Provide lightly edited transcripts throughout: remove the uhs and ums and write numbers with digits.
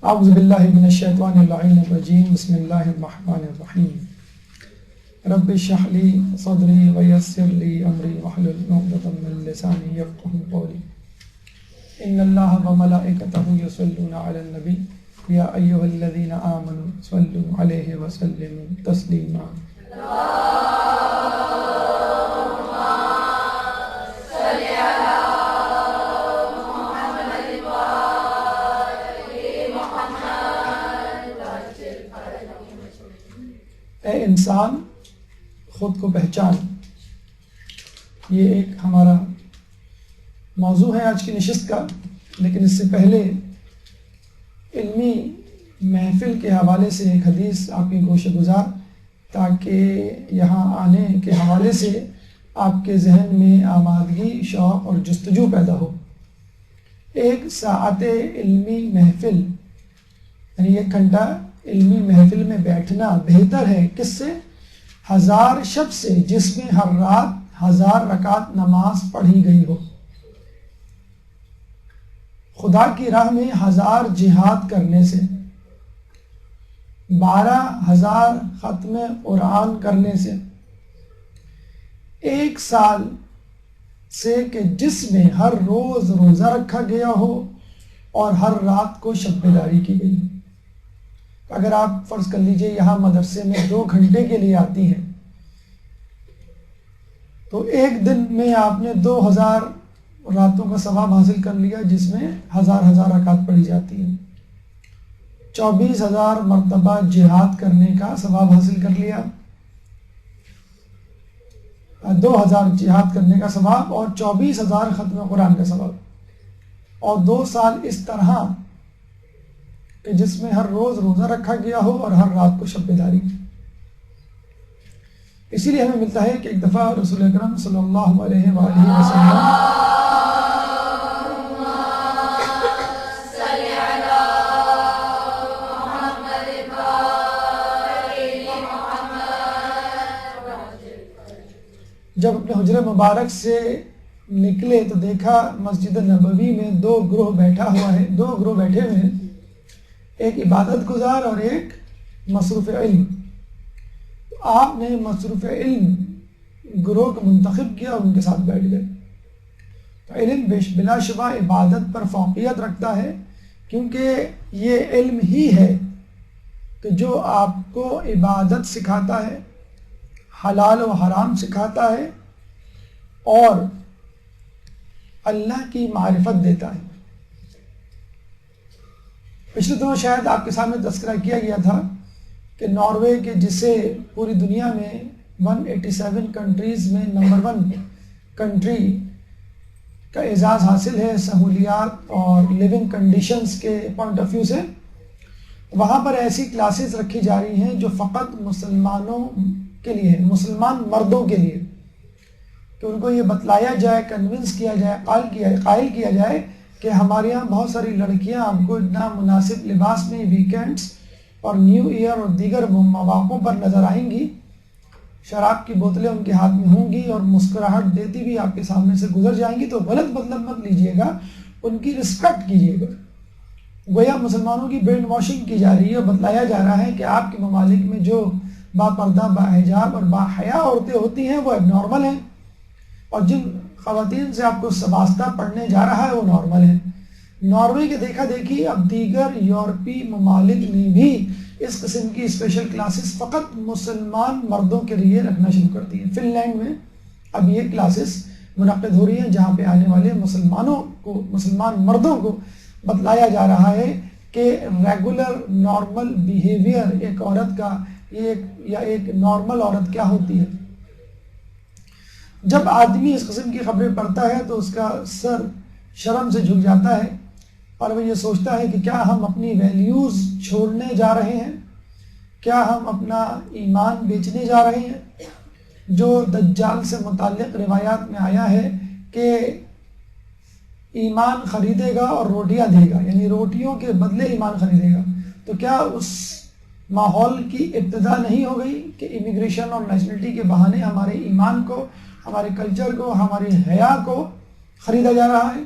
اعوذ باللہ من الشیطان اللعین الرجیم بسم اللہ الرحمن الرحیم رب اشرح لی صدری ویسر لی امری واحلل عقدۃ من لسانی یفقهوا قولی ان اللہ وملائکتہ یصلون علی النبی یا ایھا الذین آمنوا صلوا علیہ وسلموا تسلیما اے انسان خود کو پہچان، یہ ایک ہمارا موضوع ہے آج کی نشست کا، لیکن اس سے پہلے علمی محفل کے حوالے سے ایک حدیث آپ کی گوش گزار، تاکہ یہاں آنے کے حوالے سے آپ کے ذہن میں آمادگی، شوق اور جستجو پیدا ہو۔ ایک ساعت علمی محفل یعنی 1 گھنٹہ علمی محفل میں بیٹھنا بہتر ہے کس سے؟ 1000 شب سے جس میں ہر رات 1000 رکعت نماز پڑھی گئی ہو، خدا کی راہ میں 1000 جہاد کرنے سے، 12000 ختم قرآن کرنے سے، 1 سال سے کہ جس میں ہر روز روزہ رکھا گیا ہو اور ہر رات کو شب بیداری کی گئی۔ اگر آپ فرض کر لیجئے یہاں مدرسے میں 2 گھنٹے کے لیے آتی ہیں تو ایک دن میں آپ نے 2000 راتوں کا ثواب حاصل کر لیا، جس میں 1000 رکعت پڑھی جاتی ہیں۔ 24000 مرتبہ جہاد کرنے کا ثواب حاصل کر لیا، 2000 جہاد کرنے کا ثواب اور 24000 ختم قرآن کا ثواب، اور 2 سال اس طرح کہ جس میں ہر روز روزہ رکھا گیا ہو اور ہر رات کو شب بیداری۔ اسی لیے ہمیں ملتا ہے کہ ایک دفعہ رسول اکرم صلی اللہ علیہ وآلہ وسلم جب اپنے حجرہ مبارک سے نکلے تو دیکھا مسجد نبوی میں 2 گروہ بیٹھا ہوا ہے، 2 گروہ بیٹھے ہوئے ہیں، ایک عبادت گزار اور ایک مصروف علم۔ تو آپ نے مصروف علم گروہ کو منتخب کیا اور ان کے ساتھ بیٹھ گئے۔ تو علم بلا شبہ عبادت پر فوقیت رکھتا ہے، کیونکہ یہ علم ہی ہے کہ جو آپ کو عبادت سکھاتا ہے، حلال و حرام سکھاتا ہے اور اللہ کی معرفت دیتا ہے۔ پچھلے دنوں شاید آپ کے سامنے تذکرہ کیا گیا تھا کہ ناروے کے جسے پوری دنیا میں 187 کنٹریز میں نمبر 1 کنٹری کا اعزاز حاصل ہے سہولیات اور لیونگ کنڈیشنز کے پوائنٹ آف ویو سے، وہاں پر ایسی کلاسز رکھی جا رہی ہیں جو فقط مسلمانوں کے لیے ہے، مسلمان مردوں کے لیے، کہ ان کو یہ بتلایا جائے، کنونس کیا جائے، قائل کیا جائے کہ ہمارے یہاں بہت ساری لڑکیاں آپ کو اتنا مناسب لباس میں ویکینڈز اور نیو ایئر اور دیگر مواقعوں پر نظر آئیں گی، شراب کی بوتلیں ان کے ہاتھ میں ہوں گی اور مسکراہٹ دیتی بھی آپ کے سامنے سے گزر جائیں گی، تو غلط مطلب مت لیجئے گا، ان کی رسپیکٹ کیجئے گا۔ گویا مسلمانوں کی برین واشنگ کی جا رہی ہے اور بتلایا جا رہا ہے کہ آپ کے ممالک میں جو با پردہ، با حجاب اور با حیا عورتیں ہوتی ہیں وہ اب نارمل ہیں، اور جن خواتین سے آپ کو واسطہ پڑھنے جا رہا ہے وہ نارمل ہے۔ ناروے کے دیکھا دیکھی اب دیگر یورپی ممالک نے بھی اس قسم کی اسپیشل کلاسز فقط مسلمان مردوں کے لیے رکھنا شروع کر دی ہیں۔ فن لینڈ میں اب یہ کلاسز منعقد ہو رہی ہیں جہاں پہ آنے والے مسلمان مردوں کو بتلایا جا رہا ہے کہ ریگولر نارمل بیہیویئر ایک عورت کا ایک نارمل عورت کیا ہوتی ہے۔ جب آدمی اس قسم کی خبریں پڑھتا ہے تو اس کا سر شرم سے جھک جاتا ہے اور وہ یہ سوچتا ہے کہ کیا ہم اپنی ویلیوز چھوڑنے جا رہے ہیں، کیا ہم اپنا ایمان بیچنے جا رہے ہیں۔ جو دجال سے متعلق روایات میں آیا ہے کہ ایمان خریدے گا اور روٹیاں دے گا، یعنی روٹیوں کے بدلے ایمان خریدے گا، تو کیا اس ماحول کی ابتدا نہیں ہو گئی کہ امیگریشن اور نیشنلٹی کے بہانے ہمارے ایمان کو، ہمارے کلچر کو، ہماری حیا کو خریدا جا رہا ہے؟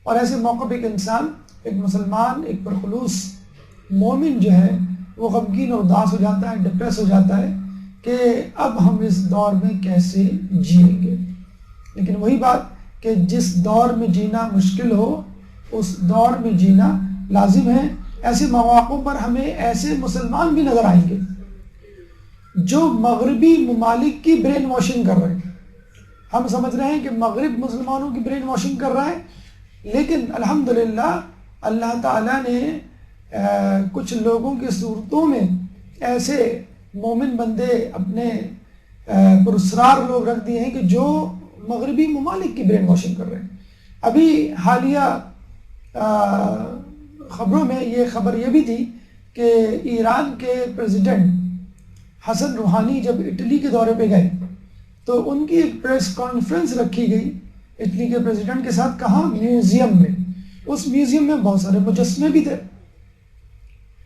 اور ایسے موقع پہ ایک انسان ایک مسلمان، ایک پرخلوص مومن جو ہے وہ غمگین اور اداس ہو جاتا ہے، ڈپریس ہو جاتا ہے کہ اب ہم اس دور میں کیسے جئیں گے۔ لیکن وہی بات کہ جس دور میں جینا مشکل ہو اس دور میں جینا لازم ہے۔ ایسے مواقع پر ہمیں ایسے مسلمان بھی نظر آئیں گے جو مغربی ممالک کی برین واشنگ کر رہے ہیں۔ ہم سمجھ رہے ہیں کہ مغرب مسلمانوں کی برین واشنگ کر رہا ہے، لیکن الحمدللہ اللہ تعالیٰ نے کچھ لوگوں کی صورتوں میں ایسے مومن بندے اپنے پراسرار لوگ رکھ دیے ہیں کہ جو مغربی ممالک کی برین واشنگ کر رہے ہیں۔ ابھی حالیہ خبروں میں یہ خبر یہ بھی تھی کہ ایران کے پریزیڈنٹ حسن روحانی جب اٹلی کے دورے پہ گئے تو ان کی ایک پریس کانفرنس رکھی گئی اٹلی کے پریزیڈنٹ کے ساتھ، کہاں؟ میوزیم میں۔ اس میوزیم میں بہت سارے مجسمے بھی تھے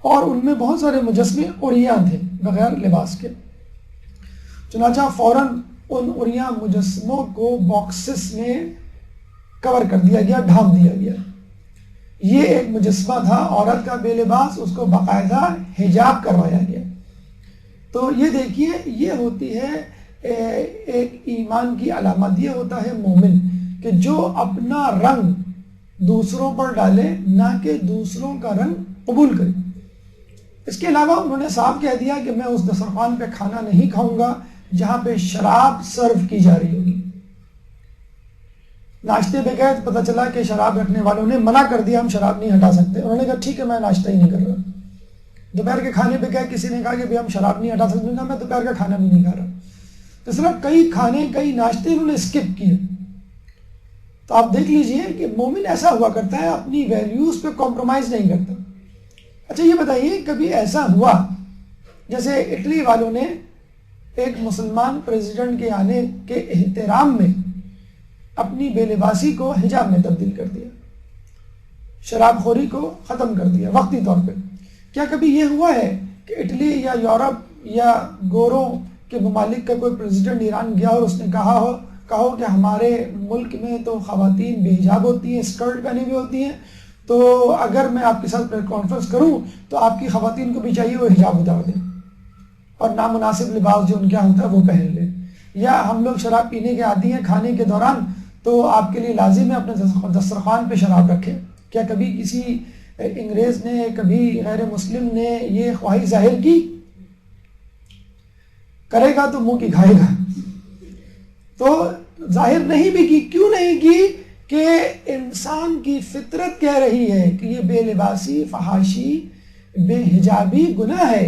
اور ان میں بہت سارے مجسمے عریاں تھے بغیر لباس کے۔ چنانچہ فوراً ان عریاں مجسموں کو باکسز میں کور کر دیا گیا، ڈھانپ دیا گیا۔ یہ ایک مجسمہ تھا عورت کا بے لباس، اس کو باقاعدہ حجاب کروایا گیا۔ تو یہ دیکھیے، یہ ہوتی ہے ایک ایمان کی علامت، یہ ہوتا ہے مومن کہ جو اپنا رنگ دوسروں پر ڈالے نہ کہ دوسروں کا رنگ قبول کرے۔ اس کے علاوہ انہوں نے صاف کہہ دیا کہ میں اس دسترخوان پہ کھانا نہیں کھاؤں گا جہاں پہ شراب سرو کی جا رہی ہوگی۔ ناشتے پہ گئے تو پتہ چلا کہ شراب رکھنے والوں نے منع کر دیا، ہم شراب نہیں ہٹا سکتے۔ انہوں نے کہا ٹھیک ہے، میں ناشتہ ہی نہیں کر رہا۔ دوپہر کے کھانے پہ گئے، کسی نے کہا کہ ہم شراب نہیں ہٹا سکتے، میں دوپہر کا کھانا بھی نہیں کھا رہا۔ تو اس طرح کئی کھانے، کئی ناشتے انہوں نے اسکپ کیے۔ تو آپ دیکھ لیجئے کہ مومن ایسا ہوا کرتا ہے، اپنی ویلیوز پہ کمپرومائز نہیں کرتا۔ اچھا یہ بتائیے، کبھی ایسا ہوا جیسے اٹلی والوں نے ایک مسلمان پریزیڈنٹ کے آنے کے احترام میں اپنی بے لباسی کو حجاب میں تبدیل کر دیا، شراب خوری کو ختم کر دیا وقتی طور پہ؟ کیا کبھی یہ ہوا ہے کہ اٹلی یا یورپ یا گوروں کے ممالک کا کوئی پریزیڈنٹ ایران گیا اور اس نے کہا ہو کہ ہمارے ملک میں تو خواتین بے حجاب ہوتی ہیں، اسکرٹ پہنی ہوئی ہوتی ہیں، تو اگر میں آپ کے ساتھ پریس کانفرنس کروں تو آپ کی خواتین کو بھی چاہیے وہ حجاب اتار دیں اور نامناسب لباس جو ان کا ہوتا ہے وہ پہن لیں؟ یا ہم لوگ شراب پینے کے عادی ہیں، کھانے کے دوران تو آپ کے لیے لازم ہے اپنے دسترخوان پہ شراب رکھیں۔ کیا کبھی کسی انگریز نے، کبھی غیر مسلم نے یہ خواہش ظاہر کی؟ کرے گا تو منہ کی کھائے گا۔ تو ظاہر نہیں بھی کی، کیوں نہیں کی؟ کہ انسان کی فطرت کہہ رہی ہے کہ یہ بے لباسی، فحاشی، بے حجابی گناہ ہے۔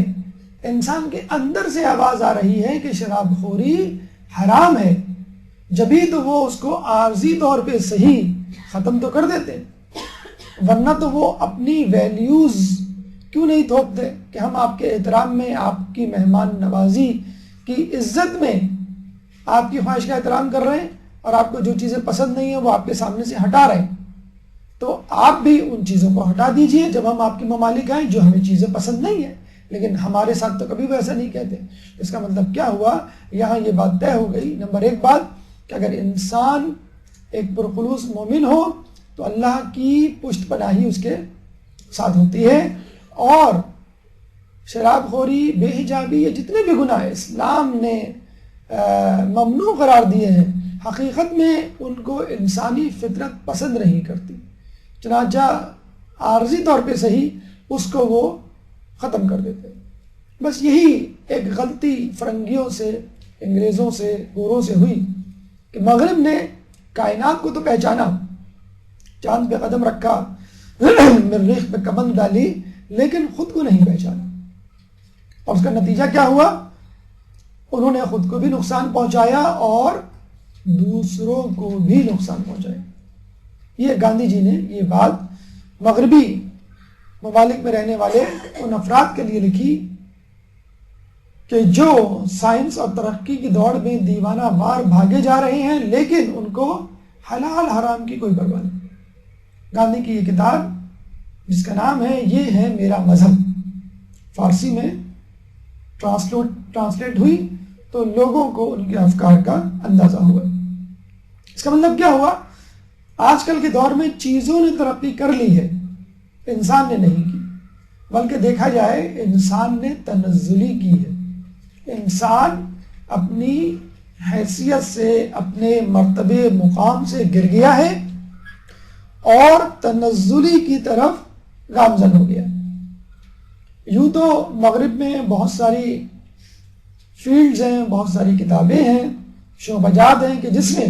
انسان کے اندر سے آواز آ رہی ہے کہ شراب خوری حرام ہے، جبھی تو وہ اس کو عارضی طور پہ صحیح ختم تو کر دیتے، ورنہ تو وہ اپنی ویلیوز کیوں نہیں تھوپتے کہ ہم آپ کے احترام میں، آپ کی مہمان نوازی کی عزت میں آپ کی خواہش کا احترام کر رہے ہیں اور آپ کو جو چیزیں پسند نہیں ہیں وہ آپ کے سامنے سے ہٹا رہے ہیں، تو آپ بھی ان چیزوں کو ہٹا دیجئے جب ہم آپ کے ممالک آئیں جو ہمیں چیزیں پسند نہیں ہیں۔ لیکن ہمارے ساتھ تو کبھی بھی ایسا نہیں کہتے۔ اس کا مطلب کیا ہوا؟ یہاں یہ بات طے ہو گئی، نمبر ایک بات کہ اگر انسان ایک پرخلوص مومن ہو تو اللہ کی پشت پناہی اس کے ساتھ ہوتی ہے، اور شراب خوری، بے حجابی، یہ جتنے بھی گناہ اسلام نے ممنوع قرار دیے ہیں، حقیقت میں ان کو انسانی فطرت پسند نہیں کرتی، چنانچہ عارضی طور پہ صحیح اس کو وہ ختم کر دیتے ہیں۔ بس یہی ایک غلطی فرنگیوں سے، انگریزوں سے، گوروں سے ہوئی کہ مغرب نے کائنات کو تو پہچانا، چاند پہ قدم رکھا، مریخ پہ کمند ڈالی، لیکن خود کو نہیں پہچانا، اور اس کا نتیجہ کیا ہوا؟ انہوں نے خود کو بھی نقصان پہنچایا اور دوسروں کو بھی نقصان پہنچایا۔ یہ گاندھی جی نے یہ بات مغربی ممالک میں رہنے والے ان افراد کے لیے لکھی کہ جو سائنس اور ترقی کی دوڑ میں دیوانہ وار بھاگے جا رہے ہیں، لیکن ان کو حلال حرام کی کوئی پرواہ نہیں۔ گاندھی کی یہ کتاب جس کا نام ہے یہ ہے میرا مذہب، فارسی میں ٹرانسلیٹ ہوئی تو لوگوں کو ان کے افکار کا اندازہ ہوا۔ اس کا مطلب کیا ہوا؟ آج کل کے دور میں چیزوں نے ترقی کر لی ہے، انسان نے نہیں کی، بلکہ دیکھا جائے انسان نے تنزلی کی ہے۔ انسان اپنی حیثیت سے، اپنے مرتبے مقام سے گر گیا ہے اور تنزلی کی طرف گامزن ہو گیا۔ یوں تو مغرب میں بہت ساری فیلڈز ہیں، بہت ساری کتابیں ہیں، شعبجات ہیں کہ جس میں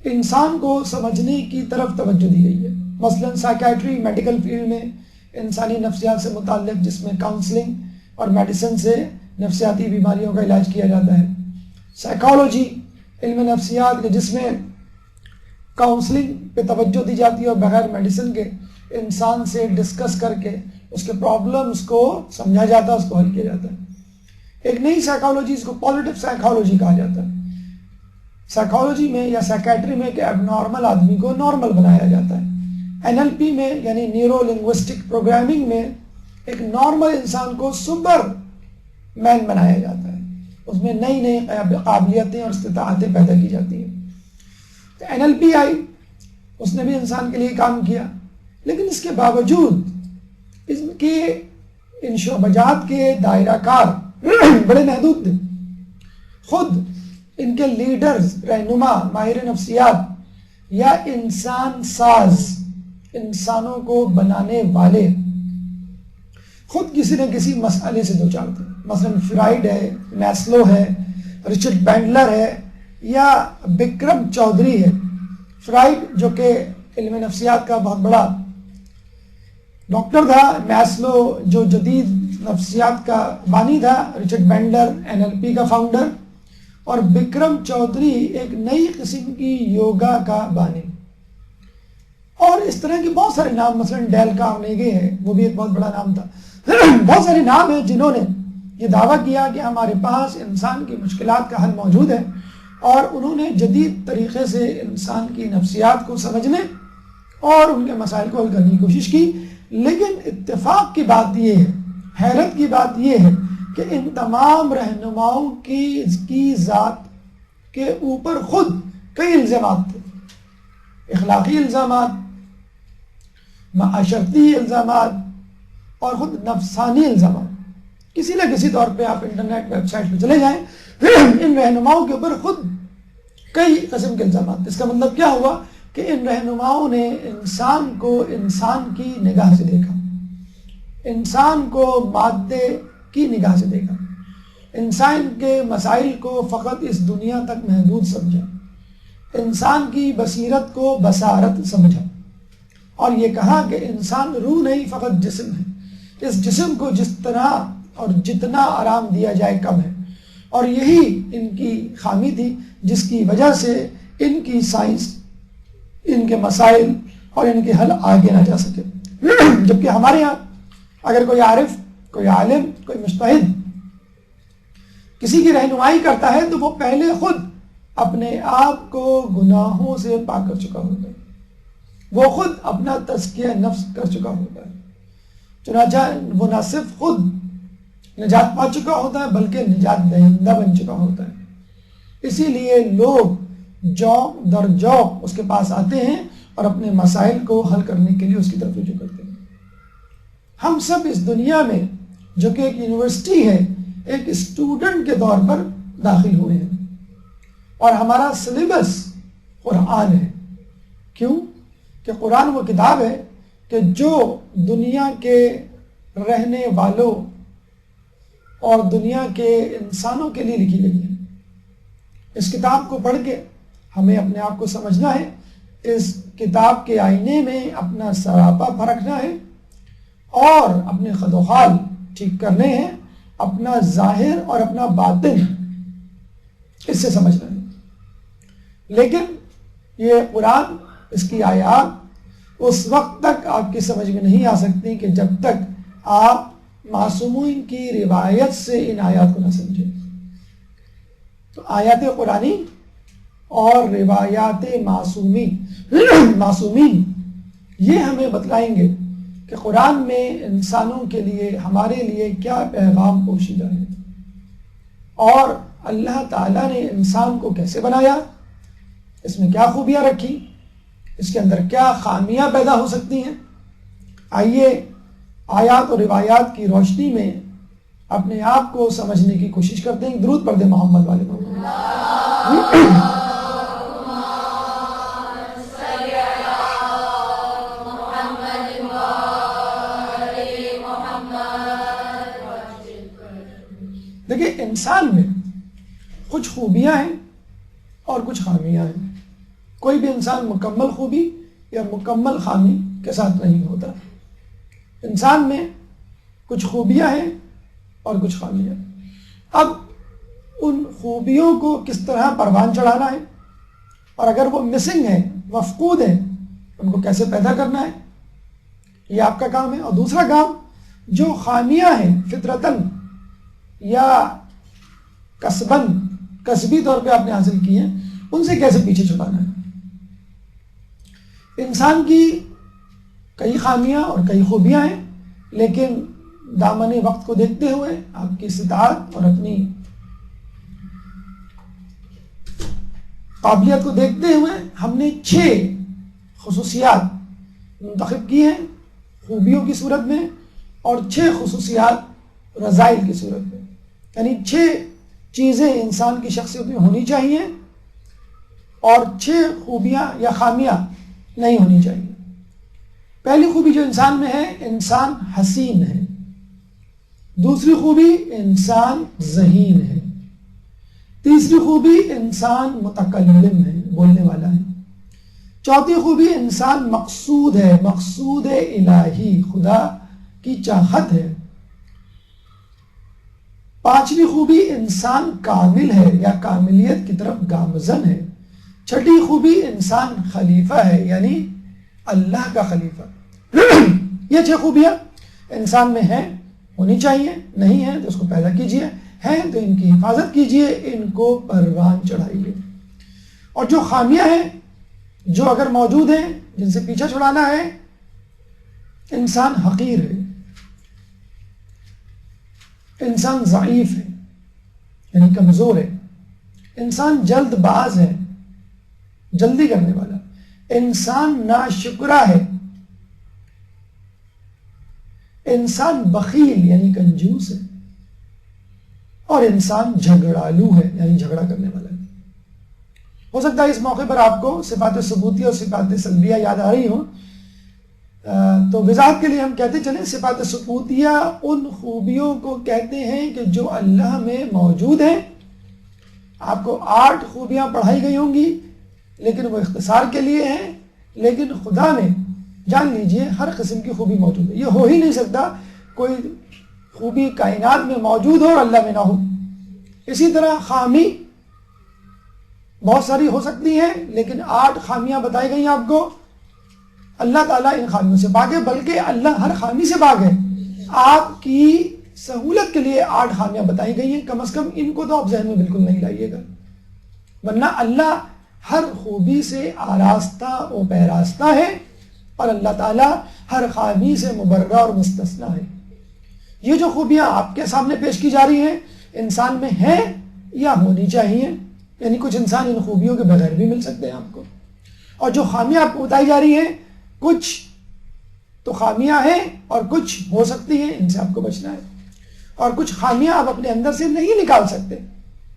انسان کو سمجھنے کی طرف توجہ دی گئی ہے۔ مثلا سائیکیٹری میڈیکل فیلڈ میں انسانی نفسیات سے متعلق، جس میں کاؤنسلنگ اور میڈیسن سے نفسیاتی بیماریوں کا علاج کیا جاتا ہے۔ سائیکالوجی علم نفسیات کے جس میں کاؤنسلنگ پہ توجہ دی جاتی ہے اور بغیر میڈیسن کے انسان سے ڈسکس کر کے اس کے پرابلمس کو سمجھا جاتا ہے، اس کو حل کیا جاتا ہے۔ ایک نئی سائیکالوجی، اس کو پازیٹیو سائیکالوجی کہا جاتا ہے۔ سائیکالوجی میں یا سائیکیٹری میں ایک ایب نارمل آدمی کو نارمل بنایا جاتا ہے۔ NLP میں یعنی نیورو لنگوسٹک پروگرامنگ میں ایک نارمل انسان کو سپر مین بنایا جاتا ہے، اس میں نئی نئی قابلیتیں اور استطاعتیں پیدا کی جاتی ہیں۔ تو NLP آئی، اس نے بھی انسان کے لیے کام کیا، لیکن اس کے باوجود اس کے ان شعبجات کے دائرہ کار بڑے محدود تھے۔ خود ان کے لیڈرز، رہنما، ماہر نفسیات یا انسان ساز، انسانوں کو بنانے والے خود کسی نہ کسی مسئلے سے دوچار تھے۔ مثلا فرائڈ ہے، میسلو ہے، رچرڈ بینڈلر ہے یا بکرم چودھری ہے۔ فرائڈ جو کہ علم نفسیات کا بہت بڑا ڈاکٹر تھا، میسلو جو جدید نفسیات کا بانی تھا، رچرڈ بینڈلر NLP کا فاؤنڈر، اور بکرم چودھری ایک نئی قسم کی یوگا کا بانی۔ اور اس طرح کے بہت سارے نام، مثلا ڈیل کارنیگی ہے، وہ بھی ایک بہت بڑا نام تھا۔ بہت سارے نام ہیں جنہوں نے یہ دعویٰ کیا کہ ہمارے پاس انسان کی مشکلات کا حل موجود ہے، اور انہوں نے جدید طریقے سے انسان کی نفسیات کو سمجھنے اور ان کے مسائل کو حل کرنے کی کوشش کی۔ لیکن اتفاق کی بات یہ ہے، حیرت کی بات یہ ہے کہ ان تمام رہنماؤں کی ذات کے اوپر خود کئی الزامات تھے، اخلاقی الزامات، معاشرتی الزامات اور خود نفسانی الزامات۔ کسی نہ کسی طور پہ آپ انٹرنیٹ ویب سائٹ پہ چلے جائیں، ان رہنماؤں کے اوپر خود کئی قسم کے الزامات۔ اس کا مطلب کیا ہوا کہ ان رہنماؤں نے انسان کو انسان کی نگاہ سے دیکھا، انسان کو مادے کی نگاہ سے دیکھا، انسان کے مسائل کو فقط اس دنیا تک محدود سمجھا، انسان کی بصیرت کو بصارت سمجھا، اور یہ کہا کہ انسان روح نہیں فقط جسم ہے، اس جسم کو جس طرح اور جتنا آرام دیا جائے کم ہے، اور یہی ان کی خامی تھی جس کی وجہ سے ان کی سائنس، ان کے مسائل اور ان کے حل آگے نہ جا سکے۔ جبکہ ہمارے یہاں اگر کوئی عارف، کوئی عالم، کوئی مجتہد کسی کی رہنمائی کرتا ہے تو وہ پہلے خود اپنے آپ کو گناہوں سے پاک کر چکا ہوتا ہے، وہ خود اپنا تزکیہ نفس کر چکا ہوتا ہے، چنانچہ وہ نہ صرف خود نجات پا چکا ہوتا ہے بلکہ نجات دہندہ بن چکا ہوتا ہے۔ اسی لیے لوگ جوق در جوق اس کے پاس آتے ہیں اور اپنے مسائل کو حل کرنے کے لیے اس کی طرف رجوع کرتے ہیں۔ ہم سب اس دنیا میں جو کہ ایک یونیورسٹی ہے، ایک اسٹوڈنٹ کے طور پر داخل ہوئے ہیں، اور ہمارا سلیبس قرآن ہے۔ کیوں؟ کہ قرآن وہ کتاب ہے کہ جو دنیا کے رہنے والوں اور دنیا کے انسانوں کے لیے لکھی گئی ہے۔ اس کتاب کو پڑھ کے ہمیں اپنے آپ کو سمجھنا ہے، اس کتاب کے آئینے میں اپنا سراپا پرکھنا ہے اور اپنے خد و خال ٹھیک کرنے ہیں، اپنا ظاہر اور اپنا باطن اس سے سمجھنا ہے۔ لیکن یہ قرآن، اس کی آیات اس وقت تک آپ کی سمجھ میں نہیں آ سکتی کہ جب تک آپ معصومین کی روایت سے ان آیات کو نہ سمجھیں۔ تو آیات قرآنی اور روایات معصومین یہ ہمیں بتلائیں گے کہ قرآن میں انسانوں کے لیے، ہمارے لیے کیا پیغام پوشیدہ ہے، اور اللہ تعالیٰ نے انسان کو کیسے بنایا، اس میں کیا خوبیاں رکھی، اس کے اندر کیا خامیاں پیدا ہو سکتی ہیں۔ آئیے آیات اور روایات کی روشنی میں اپنے آپ کو سمجھنے کی کوشش کرتے ہیں. درود پڑھ دیں محمد والے محمد. دیکھیے انسان میں کچھ خوبیاں ہیں اور کچھ خامیاں ہیں. کوئی بھی انسان مکمل خوبی یا مکمل خامی کے ساتھ نہیں ہوتا. انسان میں کچھ خوبیاں ہیں اور کچھ خامیاں. اب ان خوبیوں کو کس طرح پروان چڑھانا ہے اور اگر وہ مسنگ ہیں، مفقود ہیں، ان کو کیسے پیدا کرنا ہے، یہ آپ کا کام ہے. اور دوسرا کام جو خامیاں ہیں فطرتاً یا کسباً کسبی طور پہ آپ نے حاصل کی ہیں، ان سے کیسے پیچھے چھڑانا ہے. انسان کی کئی خامیاں اور کئی خوبیاں ہیں، لیکن دامن وقت کو دیکھتے ہوئے، آپ کی استطاعت اور اپنی قابلیت کو دیکھتے ہوئے ہم نے 6 خصوصیات منتخب کی ہیں خوبیوں کی صورت میں اور 6 خصوصیات رذائل کی صورت میں. یعنی 6 چیزیں انسان کی شخصیت میں ہونی چاہیے اور 6 خوبیاں یا خامیاں نہیں ہونی چاہیے. پہلی خوبی جو انسان میں ہے، انسان حسین ہے. دوسری خوبی انسان ذہین ہے. تیسری خوبی انسان متکلم ہے، بولنے والا ہے. چوتھی خوبی انسان مقصود ہے، مقصود الہی، خدا کی چاہت ہے. پانچویں خوبی انسان کامل ہے یا کاملیت کی طرف گامزن ہے. چھٹی خوبی انسان خلیفہ ہے، یعنی اللہ کا خلیفہ. یہ 6 خوبیاں انسان میں ہیں، ہونی چاہیے. نہیں ہیں تو اس کو پیدا کیجئے، ہیں تو ان کی حفاظت کیجئے، ان کو پروان چڑھائیے. اور جو خامیاں ہیں، جو اگر موجود ہیں، جن سے پیچھا چھڑانا ہے، انسان حقیر ہے، انسان ضعیف ہے یعنی کمزور ہے، انسان جلد باز ہے، جلدی کرنے والا، انسان ناشکرا ہے، انسان بخیل یعنی کنجوس ہے، اور انسان جھگڑالو ہے یعنی جھگڑا کرنے والا ہے. ہو سکتا ہے اس موقع پر آپ کو صفات ثبوتیہ اور صفات سلبیہ یاد آ رہی ہوں، تو وضاحت کے لیے ہم کہتے چلیں صفات ثبوتیہ ان خوبیوں کو کہتے ہیں کہ جو اللہ میں موجود ہیں. آپ کو 8 خوبیاں پڑھائی گئی ہوں گی لیکن وہ اختصار کے لیے ہیں، لیکن خدا میں جان لیجئے ہر قسم کی خوبی موجود ہے. یہ ہو ہی نہیں سکتا کوئی خوبی کائنات میں موجود ہو اور اللہ میں نہ ہو. اسی طرح خامی بہت ساری ہو سکتی ہیں، لیکن 8 خامیاں بتائی گئی ہیں آپ کو. اللہ تعالیٰ ان خامیوں سے پاک ہے، بلکہ اللہ ہر خامی سے پاک ہے. آپ کی سہولت کے لیے 8 خامیاں بتائی گئی ہیں، کم از کم ان کو تو آپ ذہن میں بالکل نہیں لائیے گا، ورنہ اللہ ہر خوبی سے آراستہ و پیراستہ ہے اور اللہ تعالیٰ ہر خامی سے مبرہ اور مستثنیٰ ہے. یہ جو خوبیاں آپ کے سامنے پیش کی جا رہی ہیں انسان میں ہیں یا ہونی چاہیے، یعنی کچھ انسان ان خوبیوں کے بغیر بھی مل سکتے ہیں آپ کو. اور جو خامیاں آپ کو بتائی جا رہی ہیں، کچھ تو خامیاں ہیں اور کچھ ہو سکتی ہیں، ان سے آپ کو بچنا ہے. اور کچھ خامیاں آپ اپنے اندر سے نہیں نکال سکتے،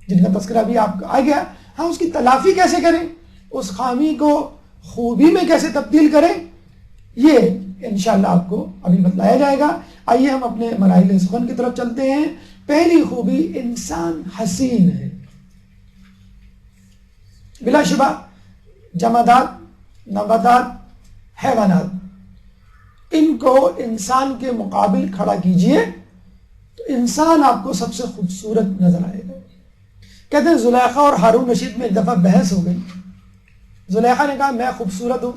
جن کا تذکرہ بھی آپ آ گیا. ہاں، اس کی تلافی کیسے کریں، اس خامی کو خوبی میں کیسے تبدیل کریں، یہ انشاءاللہ آپ کو ابھی بتلایا جائے گا. آئیے ہم اپنے مراحل سخن کی طرف چلتے ہیں. پہلی خوبی انسان حسین ہے. بلا شبہ جمادات، نباتات، حیوانات، ان کو انسان کے مقابل کھڑا کیجئے تو انسان آپ کو سب سے خوبصورت نظر آئے گا. کہتے ہیں زلیخا اور ہارون رشید میں ایک دفعہ بحث ہو گئی. زلیخا نے کہا میں خوبصورت ہوں،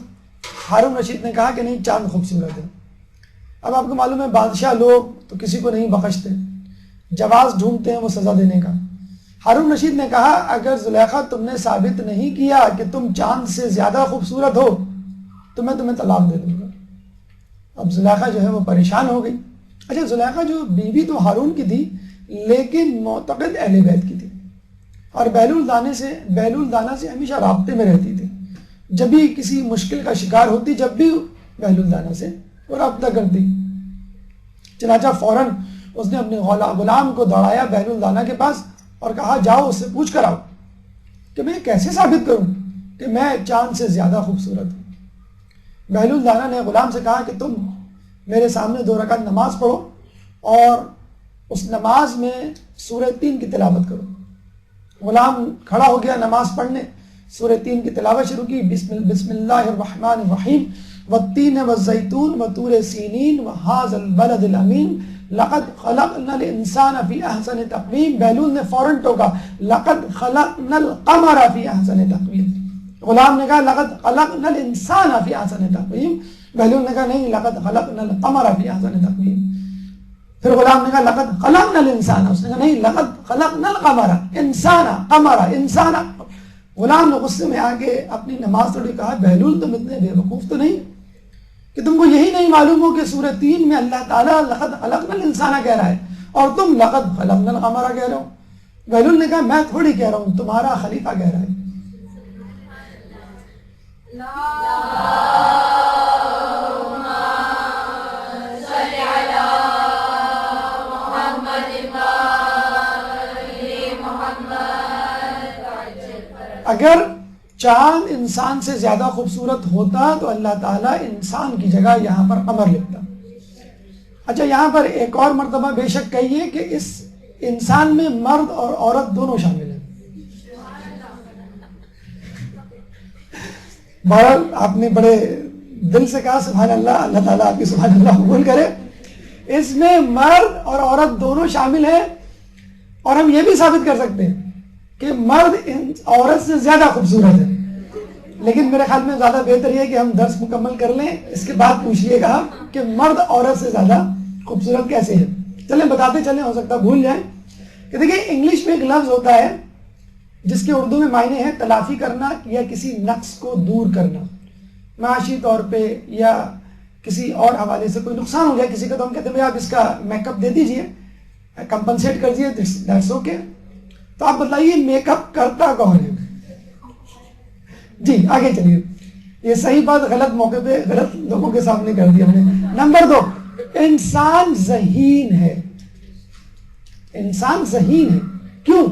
ہارون رشید نے کہا کہ نہیں، چاند خوبصورت ہے. اب آپ کو معلوم ہے بادشاہ لوگ تو کسی کو نہیں بخشتے، جواز ڈھونڈتے ہیں وہ سزا دینے کا. ہارون رشید نے کہا اگر زلیخا تم نے ثابت نہیں کیا کہ تم چاند سے زیادہ خوبصورت ہو تو میں تمہیں طلاق دے دوں گا. اب زلیخا جو ہے وہ پریشان ہو گئی. اچھا، زلیخا جو بیوی تو ہارون کی تھی لیکن معتقد اہل بیت کی تھی اور بیلول دانہ سے ہمیشہ رابطے میں رہتی تھی. جب بھی کسی مشکل کا شکار ہوتی، جب بھی بیلول دانہ سے وہ رابطہ کر دی. چنانچہ فوراً اس نے اپنے غلام کو دوڑایا بہلول دانا کے پاس اور کہا جاؤ اس سے پوچھ کر آؤ کہ میں کیسے ثابت کروں کہ میں چاند سے زیادہ خوبصورت ہوں. بہلول دانا نے غلام سے کہا کہ تم میرے سامنے 2 رکعت نماز پڑھو اور اس نماز میں سورہ 3 کی تلاوت کرو. غلام کھڑا ہو گیا نماز پڑھنے, سورہ 3 کی تلاوت شروع کی. بسم اللہ الرحمن الرحیم والتین والزیتون وطور سینین وہذا البلد الامین لقد خلقنا الانسان فی احسن تقویم. بہلول نے فوراً ٹوکا لقد خلقنا القمر فی احسن تقویم. غلام نے کہا لقد خلقنا الانسان فی احسن تقویم. بہلول نے کہا نہیں لقد خلقنا القمر فی احسن تقویم. پھر غلام نے کہا لقد خلقنا الانسان, اس نے کہا نہیں لقد خلقنا القمر انسانا قمرا انسانا. غلام نے غصے میں آ کے اپنی نماز توڑی. کہا بہلول تم اتنے بے وقوف تو نہیں کہ تم کو یہی نہیں معلوم ہو کہ سورہ 3 میں اللہ تعالیٰ لقد خلقنا الانسان کہہ رہا ہے اور تم لقد خلقنا القمر کہہ رہے ہو. بہلول نے کہا میں تھوڑی کہہ رہا ہوں, تمہارا خلیفہ کہہ رہا ہے. اگر چاند انسان سے زیادہ خوبصورت ہوتا تو اللہ تعالیٰ انسان کی جگہ یہاں پر قمر لکھتا. اچھا یہاں پر ایک اور مرتبہ بے شک کہیے کہ اس انسان میں مرد اور عورت دونوں شامل ہیں. بہرحال آپ نے بڑے دل سے کہا سبحان اللہ, اللہ تعالیٰ آپ کی سبحان اللہ قبول کرے. اس میں مرد اور عورت دونوں شامل ہیں اور ہم یہ بھی ثابت کر سکتے ہیں کہ مرد عورت سے زیادہ خوبصورت ہے. لیکن میرے خیال میں زیادہ بہتر یہ کہ ہم درس مکمل کر لیں, اس کے بعد پوچھیے گا کہ مرد عورت سے زیادہ خوبصورت کیسے ہے. چلیں بتاتے چلیں, ہو سکتا بھول جائیں. کہ دیکھیں انگلش میں ایک لفظ ہوتا ہے جس کے اردو میں معنی ہے تلافی کرنا یا کسی نقص کو دور کرنا. معاشی طور پہ یا کسی اور حوالے سے کوئی نقصان ہو جائے کسی کا تو ہم کہتے ہیں آپ اس کا میک اپ دے دیجئے, کمپنسیٹ کر دیجیے, دیٹس اوکے. تو آپ بتائیے میک اپ کرتا کون ہے؟ جی آگے چلیے. یہ صحیح بات غلط موقع پہ غلط لوگوں کے سامنے کر دیا ہم نے. نمبر 2, انسان ذہین ہے. انسان ذہین ہے. کیوں؟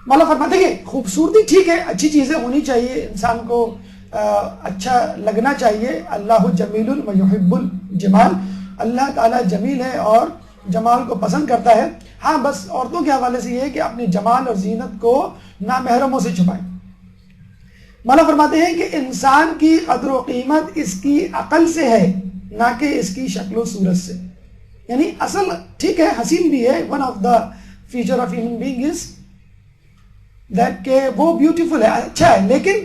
مولا فرماتے ہیں کہ خوبصورتی ٹھیک ہے, اچھی چیزیں ہونی چاہیے, انسان کو اچھا لگنا چاہیے. اللہ جمیل و یحب الجمال, اللہ تعالیٰ جمیل ہے اور جمال کو پسند کرتا ہے. ہاں بس عورتوں کے حوالے سے یہ ہے کہ اپنے جمال اور زینت کو نامحرموں سے چھپائیں. مولا فرماتے ہیں کہ انسان کی قدر و قیمت اس کی عقل سے ہے نہ کہ اس کی شکل و صورت سے. یعنی اصل ٹھیک ہے حسین بھی ہے, one of the feature of human being is that کہ وہ بیوٹیفل ہے, اچھا ہے, لیکن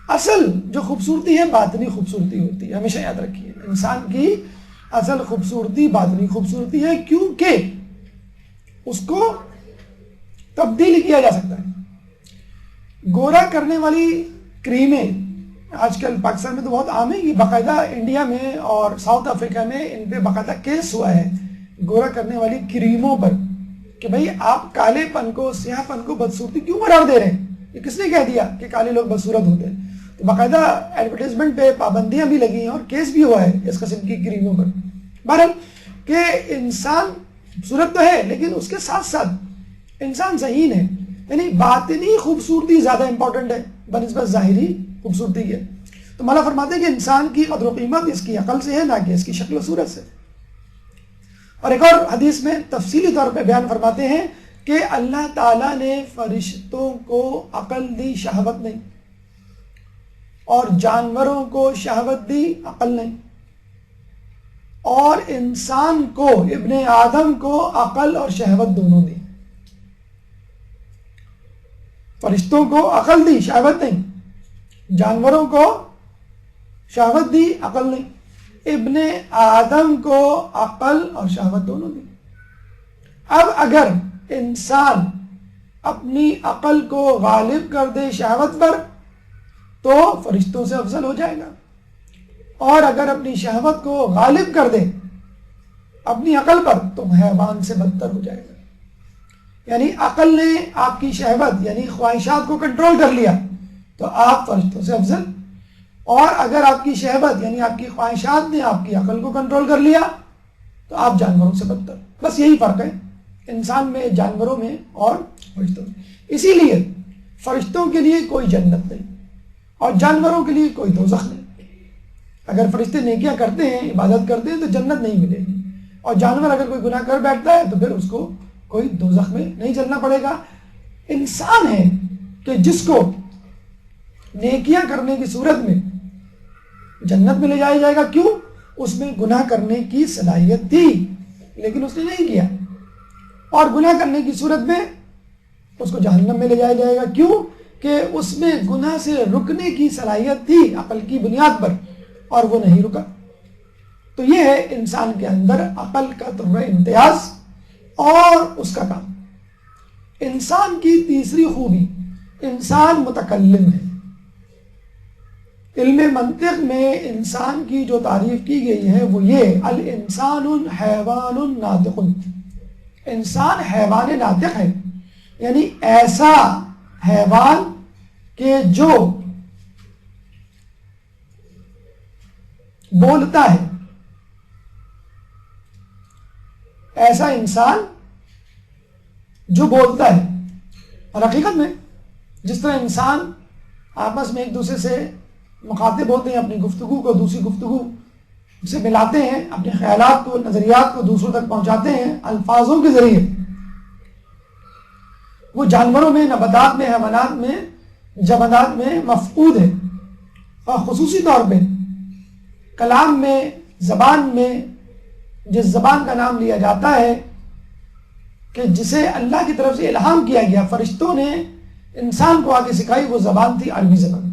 اصل جو خوبصورتی ہے باطنی خوبصورتی ہوتی ہے. ہمیشہ یاد رکھیے انسان کی اصل خوبصورتی باطنی خوبصورتی ہے, کیونکہ اس کو تبدیل کیا جا سکتا ہے. گورا کرنے والی کریمیں آج کل پاکستان میں تو بہت عام ہے, یہ باقاعدہ انڈیا میں اور ساؤتھ افریقہ میں ان پہ باقاعدہ کیس ہوا ہے گورا کرنے والی کریموں پر کہ بھئی آپ کالے پن کو سیاہ پن کو بدصورتی کیوں قرار دے رہے ہیں. یہ کس نے کہہ دیا کہ کالے لوگ بدصورت ہوتے ہیں؟ تو باقاعدہ ایڈورٹائزمنٹ پہ پابندیاں بھی لگی ہیں اور کیس بھی ہوا ہے اس قسم کی کریموں پر. بہرحال کہ انسان خوبصورت تو ہے لیکن اس کے ساتھ ساتھ انسان ذہین ہے, یعنی باطنی خوبصورتی زیادہ امپورٹنٹ ہے بنسبت ظاہری خوبصورتی کے. تو مولا فرماتے ہیں کہ انسان کی قدر و قیمت اس کی عقل سے ہے نہ کہ اس کی شکل و صورت سے. اور ایک اور حدیث میں تفصیلی طور پہ بیان فرماتے ہیں کہ اللہ تعالیٰ نے فرشتوں کو عقل دی, شہوت نہیں, اور جانوروں کو شہوت دی, عقل نہیں, اور انسان کو ابن آدم کو عقل اور شہوت دونوں دی. فرشتوں کو عقل دی, شہوت نہیں, جانوروں کو شہوت دی, عقل نہیں, ابن آدم کو عقل اور شہوت دونوں دی. اب اگر انسان اپنی عقل کو غالب کر دے شہوت پر تو فرشتوں سے افضل ہو جائے گا, اور اگر اپنی شہوت کو غالب کر دے اپنی عقل پر تو حیوان سے بدتر ہو جائے گا. یعنی عقل نے آپ کی شہوت یعنی خواہشات کو کنٹرول کر لیا تو آپ فرشتوں سے افضل, اور اگر آپ کی شہوت یعنی آپ کی خواہشات نے آپ کی عقل کو کنٹرول کر لیا تو آپ جانوروں سے بدتر. بس یہی فرق ہے انسان میں, جانوروں میں اور فرشتوں میں. اسی لیے فرشتوں کے لیے کوئی جنت نہیں اور جانوروں کے لیے کوئی دوزخ نہیں. اگر فرشتے نیکیاں کرتے ہیں, عبادت کرتے ہیں تو جنت نہیں ملے گی, اور جانور اگر کوئی گناہ کر بیٹھتا ہے تو پھر اس کو کوئی دوزخ میں نہیں چلنا پڑے گا. انسان ہے کہ جس کو نیکیاں کرنے کی صورت میں جنت میں لے جایا جائے گا. کیوں؟ اس میں گناہ کرنے کی صلاحیت تھی لیکن اس نے نہیں کیا, اور گناہ کرنے کی صورت میں اس کو جہنم میں لے جایا جائے گا. کیوں؟ کہ اس میں گناہ سے رکنے کی صلاحیت تھی عقل کی بنیاد پر اور وہ نہیں رکا. تو یہ ہے انسان کے اندر عقل کا تمرہ امتیاز اور اس کا کام. انسان کی تیسری خوبی, انسان متکلم ہے. علم منطق میں انسان کی جو تعریف کی گئی ہے وہ یہ, الانسان حیوان ناطق. انسان حیوان ناطق ہے, یعنی ایسا حیوان کہ جو بولتا ہے, ایسا انسان جو بولتا ہے. اور حقیقت میں جس طرح انسان آپس میں ایک دوسرے سے مخاطب ہوتے ہیں, اپنی گفتگو کو دوسری گفتگو سے ملاتے ہیں, اپنے خیالات کو, نظریات کو دوسروں تک پہنچاتے ہیں الفاظوں کے ذریعے, وہ جانوروں میں, نباتات میں, حیوانات میں, جمادات میں مفقود ہے. اور خصوصی طور پہ کلام میں, زبان میں, جس زبان کا نام لیا جاتا ہے کہ جسے اللہ کی طرف سے الہام کیا گیا, فرشتوں نے انسان کو آگے سکھائی, وہ زبان تھی عربی زبان.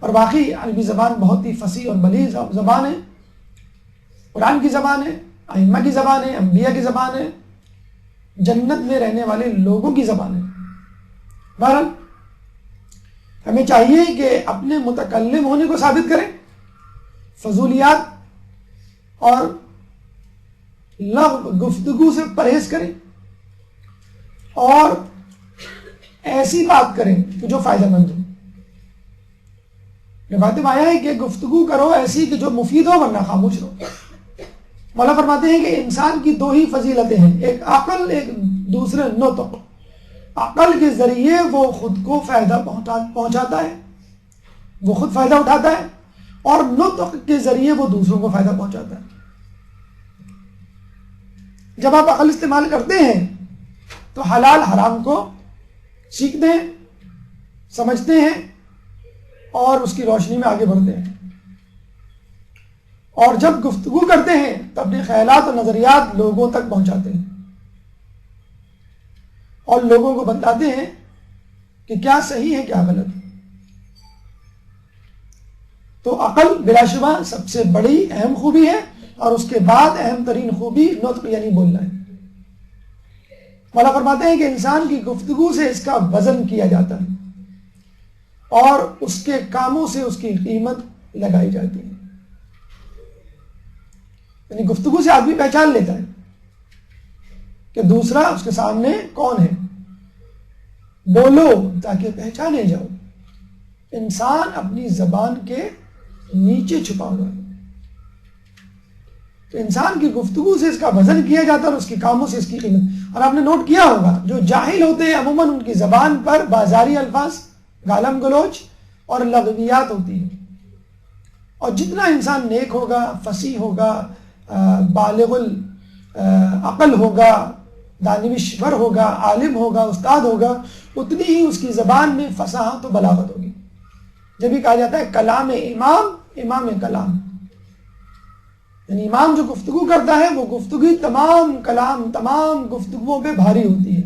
اور واقعی عربی زبان بہت ہی فصیح اور بلیغ زبان ہے, قرآن کی زبان ہے, ائمہ کی زبان ہے, انبیاء کی زبان ہے, جنت میں رہنے والے لوگوں کی زبان ہے. بہرحال ہمیں چاہیے کہ اپنے متکلم ہونے کو ثابت کریں, فضولیات اور لغو گفتگو سے پرہیز کریں, اور ایسی بات کریں کہ جو فائدہ مند ہو. روایت میں آیا ہے کہ گفتگو کرو ایسی کہ جو مفید ہو, ورنہ خاموش رہو. مولا فرماتے ہیں کہ انسان کی دو ہی فضیلتیں ہیں, ایک عقل, ایک دوسرے نطق. عقل کے ذریعے وہ خود کو فائدہ پہنچاتا ہے, وہ خود فائدہ اٹھاتا ہے, اور نطق کے ذریعے وہ دوسروں کو فائدہ پہنچاتا ہے. جب آپ عقل استعمال کرتے ہیں تو حلال حرام کو سیکھتے ہیں, سمجھتے ہیں اور اس کی روشنی میں آگے بڑھتے ہیں. اور جب گفتگو کرتے ہیں تو اپنے خیالات اور نظریات لوگوں تک پہنچاتے ہیں اور لوگوں کو بتاتے ہیں کہ کیا صحیح ہے کیا غلط. تو عقل بلا شبہ سب سے بڑی اہم خوبی ہے, اور اس کے بعد اہم ترین خوبی نطق یعنی بولنا ہے. مولا فرماتے ہیں کہ انسان کی گفتگو سے اس کا وزن کیا جاتا ہے اور اس کے کاموں سے اس کی قیمت لگائی جاتی ہے. یعنی گفتگو سے آدمی پہچان لیتا ہے کہ دوسرا اس کے سامنے کون ہے. بولو تاکہ پہچانے جاؤ. انسان اپنی زبان کے نیچے چھپا ہوا ہے. تو انسان کی گفتگو سے اس کا وزن کیا جاتا ہے اور اس کے کاموں سے اس کی قیمت. اور آپ نے نوٹ کیا ہوگا جو جاہل ہوتے ہیں عموماً ان کی زبان پر بازاری الفاظ, گالم گلوچ اور لغویات ہوتی ہیں. اور جتنا انسان نیک ہوگا, فصیح ہوگا, بالغ العقل ہوگا, دانشور ہوگا, عالم ہوگا, استاد ہوگا, اتنی ہی اس کی زبان میں فصاحت و بلاغت ہوگی. جب بھی کہا جاتا ہے کلام امام, امام کلام, یعنی امام جو گفتگو کرتا ہے وہ گفتگو تمام کلام, تمام گفتگوؤں پہ بھاری ہوتی ہے.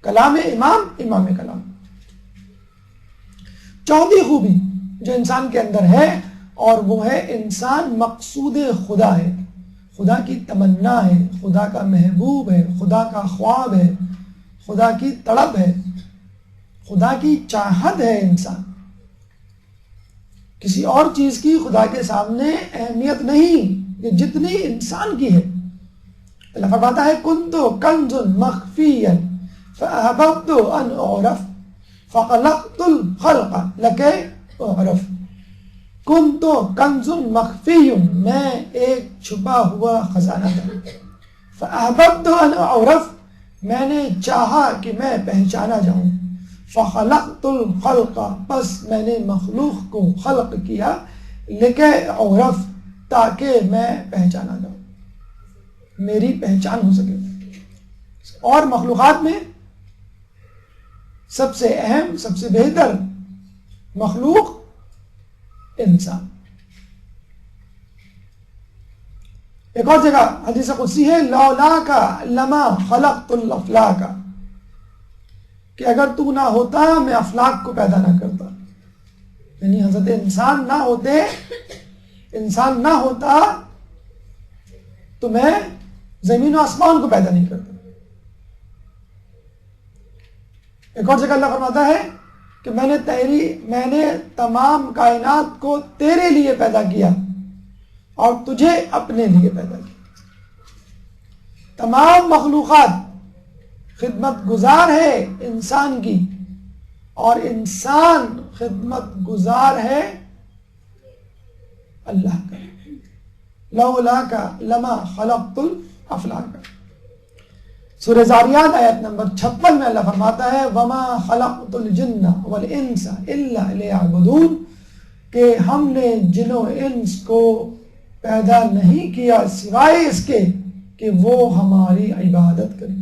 کلام امام, امام کلام. چوتھی خوبی جو انسان کے اندر ہے اور وہ ہے انسان مقصود خدا ہے, خدا کی تمنا ہے, خدا کا محبوب ہے, خدا کا خواب ہے, خدا کی تڑپ ہے, خدا کی چاہت ہے. انسان کسی اور چیز کی خدا کے سامنے اہمیت نہیں کہ جتنی انسان کی ہے. اللہ فرماتا ہے کنت کنز مخفیا فاحببت ان اعرف فخلقت الخلق لك اعرف کنت کنز مخفی، میں ایک چھپا ہوا خزانہ تھا، فاحببت ان اعرف، میں نے چاہا کہ میں پہچانا جاؤں، فخلقت الخلق، پس میں نے مخلوق کو خلق کیا، لکہ اعرف، تاکہ میں پہچانا جاؤں، میری پہچان ہو سکے۔ اور مخلوقات میں سب سے اہم، سب سے بہتر مخلوق انسان۔ ایک اور جگہ حدیث قدسی ہے، لولاک لما خلقت الافلاک، کہ اگر تو نہ ہوتا میں افلاک کو پیدا نہ کرتا، یعنی حضرت انسان نہ ہوتا تو میں زمین و آسمان کو پیدا نہیں کرتا۔ ایک اور جگہ اللہ فرماتا ہے کہ میں نے تمام کائنات کو تیرے لیے پیدا کیا اور تجھے اپنے لیے پیدا کیا۔ تمام مخلوقات خدمت گزار ہے انسان کی، اور انسان خدمت گزار ہے اللہ کا۔ لولاک لما خلقت الافلاک، سورہ زاریات آیت نمبر 56 میں اللہ فرماتا ہے، وما خلقت الجن والانس الا لیعبدون، کہ ہم نے جن و انس کو پیدا نہیں کیا سوائے اس کے کہ وہ ہماری عبادت کریں۔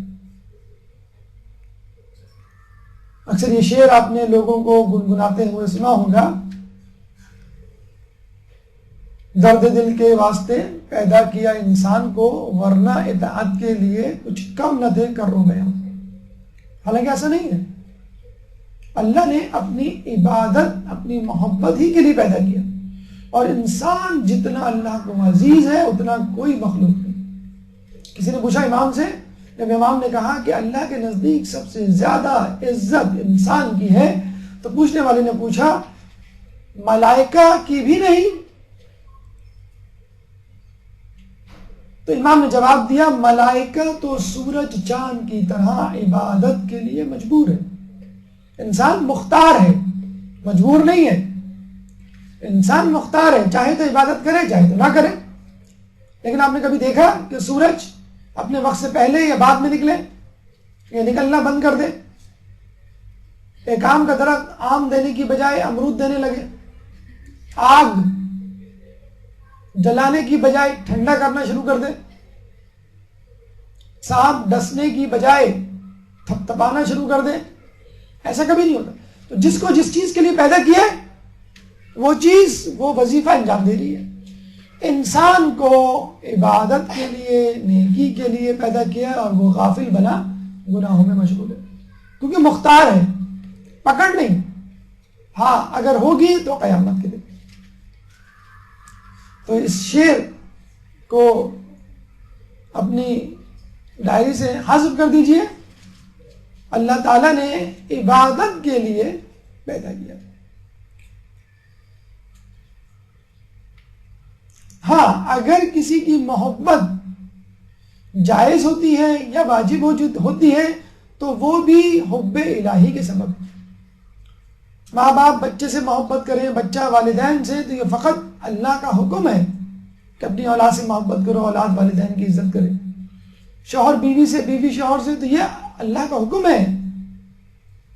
اکثر یہ شعر آپ نے لوگوں کو گنگناتے ہوئے سنا ہوگا، درد دل کے واسطے پیدا کیا انسان کو، ورنہ اطاعت کے لیے کچھ کم نہ تھے کرو گیا۔ حالانکہ ایسا نہیں ہے، اللہ نے اپنی عبادت، اپنی محبت ہی کے لیے پیدا کیا، اور انسان جتنا اللہ کو عزیز ہے اتنا کوئی مخلوق نہیں۔ کسی نے پوچھا امام سے، جب امام نے کہا کہ اللہ کے نزدیک سب سے زیادہ عزت انسان کی ہے، تو پوچھنے والے نے پوچھا ملائکہ کی بھی نہیں؟ تو امام نے جواب دیا، ملائکہ تو سورج چاند کی طرح عبادت کے لیے مجبور ہے، انسان مختار ہے، مجبور نہیں ہے۔ انسان مختار ہے، چاہے تو عبادت کرے چاہے تو نہ کرے۔ لیکن آپ نے کبھی دیکھا کہ سورج اپنے وقت سے پہلے یا بعد میں نکلے، یا نکلنا بند کر دے؟ ایک آم کا درخت آم دینے کی بجائے امرود دینے لگے، آگ جلانے کی بجائے ٹھنڈا کرنا شروع کر دے، سانپ ڈسنے کی بجائے تھپتھپانا شروع کر دے، ایسا کبھی نہیں ہوتا۔ تو جس کو جس چیز کے لیے پیدا کیا ہے وہ چیز، وہ وظیفہ انجام دے رہی ہے۔ انسان کو عبادت کے لیے، نیکی کے لیے پیدا کیا، اور وہ غافل بنا گناہوں میں مشغول ہے، کیونکہ مختار ہے، پکڑ نہیں۔ ہاں اگر ہوگی تو قیامت کے دن۔ تو اس شعر کو اپنی ڈائری سے حذف کر دیجئے، اللہ تعالیٰ نے عبادت کے لیے پیدا کیا۔ ہاں اگر کسی کی محبت جائز ہوتی ہے یا واجب ہوتی ہے تو وہ بھی حب الہی کے سبب۔ ماں باپ بچے سے محبت کریں، بچہ والدین سے، تو یہ فقط اللہ کا حکم ہے کہ اپنی اولاد سے محبت کرو، اولاد والدین کی عزت کرے۔ شوہر بیوی سے، بیوی شوہر سے، تو یہ اللہ کا حکم ہے۔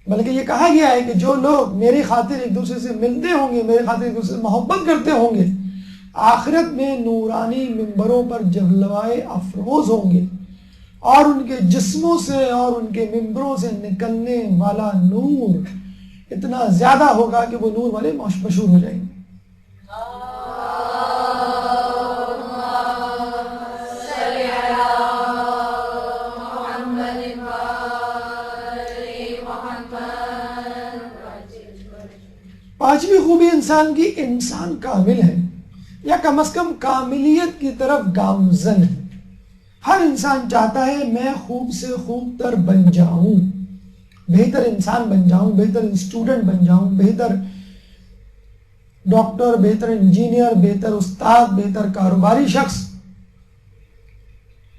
بلکہ یہ کہا گیا ہے کہ جو لوگ میری خاطر ایک دوسرے سے ملتے ہوں گے، میری خاطر ایک دوسرے سے محبت کرتے ہوں گے، آخرت میں نورانی ممبروں پر جلوائے افروز ہوں گے، اور ان کے جسموں سے اور ان کے ممبروں سے نکلنے والا نور اتنا زیادہ ہوگا کہ وہ نور والے مشہور ہو جائیں گے۔ پانچویں خوبی انسان کی، انسان کامل ہے، یا کم از کم کاملیت کی طرف گامزن ہے۔ ہر انسان چاہتا ہے میں خوب سے خوب تر بن جاؤں، بہتر انسان بن جاؤں، بہتر اسٹوڈنٹ بن جاؤں، بہتر ڈاکٹر، بہتر انجینئر، بہتر استاد، بہتر کاروباری شخص،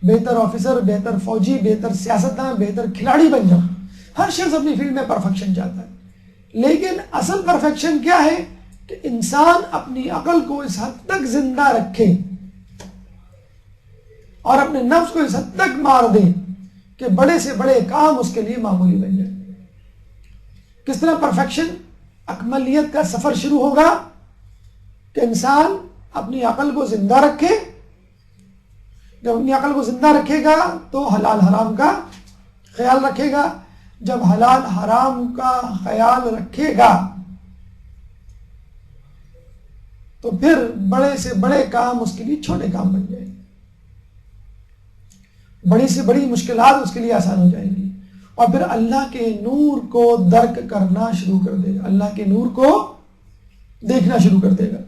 بہتر آفیسر، بہتر فوجی، بہتر سیاستدان، بہتر کھلاڑی بن جاؤں۔ ہر شخص اپنی فیلڈ میں پرفیکشن چاہتا ہے، لیکن اصل پرفیکشن کیا ہے کہ انسان اپنی عقل کو اس حد تک زندہ رکھے اور اپنے نفس کو اس حد تک مار دے کہ بڑے سے بڑے کام اس کے لیے معمولی بن جائے. کس طرح پرفیکشن، اکملیت کا سفر شروع ہوگا کہ انسان اپنی عقل کو زندہ رکھے. جب اپنی عقل کو زندہ رکھے گا تو حلال حرام کا خیال رکھے گا. جب حلال حرام کا خیال رکھے گا تو پھر بڑے سے بڑے کام اس کے لیے چھوٹے کام بن جائیں گے، بڑی سے بڑی مشکلات اس کے لیے آسان ہو جائیں گی، اور پھر اللہ کے نور کو درک کرنا شروع کر دے گا، اللہ کے نور کو دیکھنا شروع کر دے گا،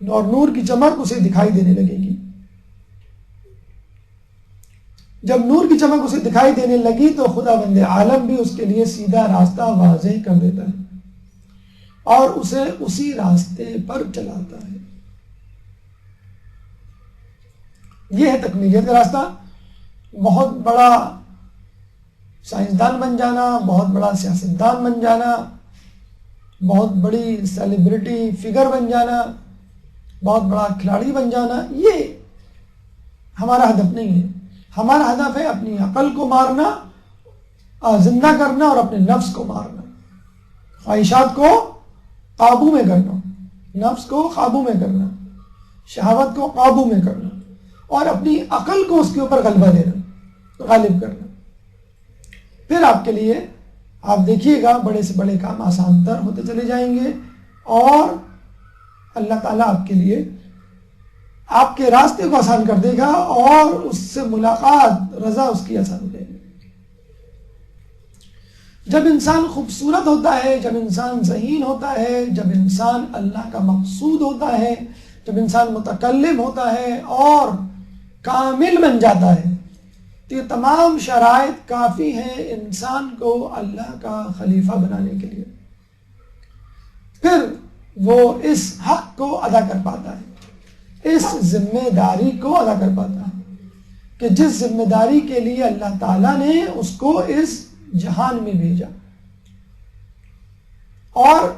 اور نور کی چمک اسے دکھائی دینے لگے گی. جب نور کی چمک اسے دکھائی دینے لگی تو خدا بند عالم بھی اس کے لیے سیدھا راستہ واضح کر دیتا ہے اور اسے اسی راستے پر چلاتا ہے. یہ ہے تکمیلیت کا راستہ. بہت بڑا سائنسدان بن جانا، بہت بڑا سیاستدان بن جانا، بہت بڑی سیلیبریٹی فگر بن جانا، بہت بڑا کھلاڑی بن جانا، یہ ہمارا ہدف نہیں ہے. ہمارا ہدف ہے اپنی عقل کو مارنا، زندہ کرنا اور اپنے نفس کو مارنا، خواہشات کو قابو میں کرنا، نفس کو قابو میں کرنا، شہوت کو قابو میں کرنا، اور اپنی عقل کو اس کے اوپر غلبہ دینا، غالب کرنا. پھر آپ کے لیے آپ دیکھیے گا بڑے سے بڑے کام آسان تر ہوتے چلے جائیں گے، اور اللہ تعالیٰ آپ کے لیے آپ کے راستے کو آسان کر دے گا، اور اس سے ملاقات رضا اس کی آسان ہو جائے گی. جب انسان خوبصورت ہوتا ہے، جب انسان ذہین ہوتا ہے، جب انسان اللہ کا مقصود ہوتا ہے، جب انسان متکلم ہوتا ہے اور کامل بن جاتا ہے، تو یہ تمام شرائط کافی ہیں انسان کو اللہ کا خلیفہ بنانے کے لیے. پھر وہ اس حق کو ادا کر پاتا ہے، اس ذمہ داری کو ادا کر پاتا ہے کہ جس ذمہ داری کے لیے اللہ تعالیٰ نے اس کو اس جہان میں بھیجا. اور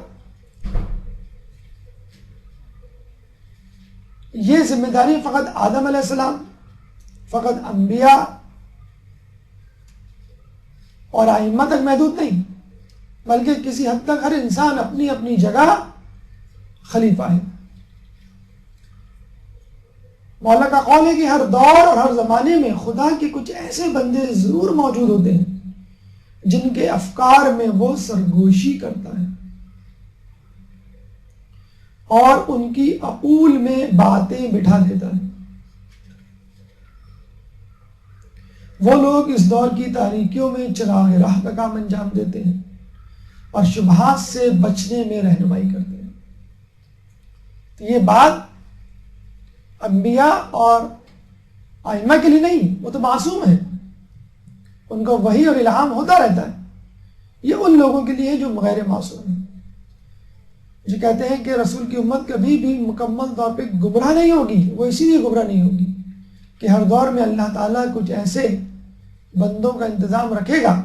یہ ذمہ داری فقط آدم علیہ السلام، فقط انبیاء اور ائمہ تک محدود نہیں، بلکہ کسی حد تک ہر انسان اپنی اپنی جگہ خلیفہ ہے. مولا کا قول ہے کہ ہر دور اور ہر زمانے میں خدا کے کچھ ایسے بندے ضرور موجود ہوتے ہیں جن کے افکار میں وہ سرگوشی کرتا ہے اور ان کی عقول میں باتیں بٹھا دیتا ہے. وہ لوگ اس دور کی تاریکیوں میں چراغ راہ کا کام انجام دیتے ہیں اور شبہات سے بچنے میں رہنمائی کرتے ہیں. تو یہ بات انبیاء اور ائمہ کے لیے نہیں، وہ تو معصوم ہیں، ان کو وحی اور الہام ہوتا رہتا ہے. یہ ان لوگوں کے لیے جو غیر معصوم ہیں، جو کہتے ہیں کہ رسول کی امت کبھی بھی مکمل طور پہ گمراہ نہیں ہوگی. وہ اسی لیے گمراہ نہیں ہوگی کہ ہر دور میں اللہ تعالیٰ کچھ ایسے بندوں کا انتظام رکھے گا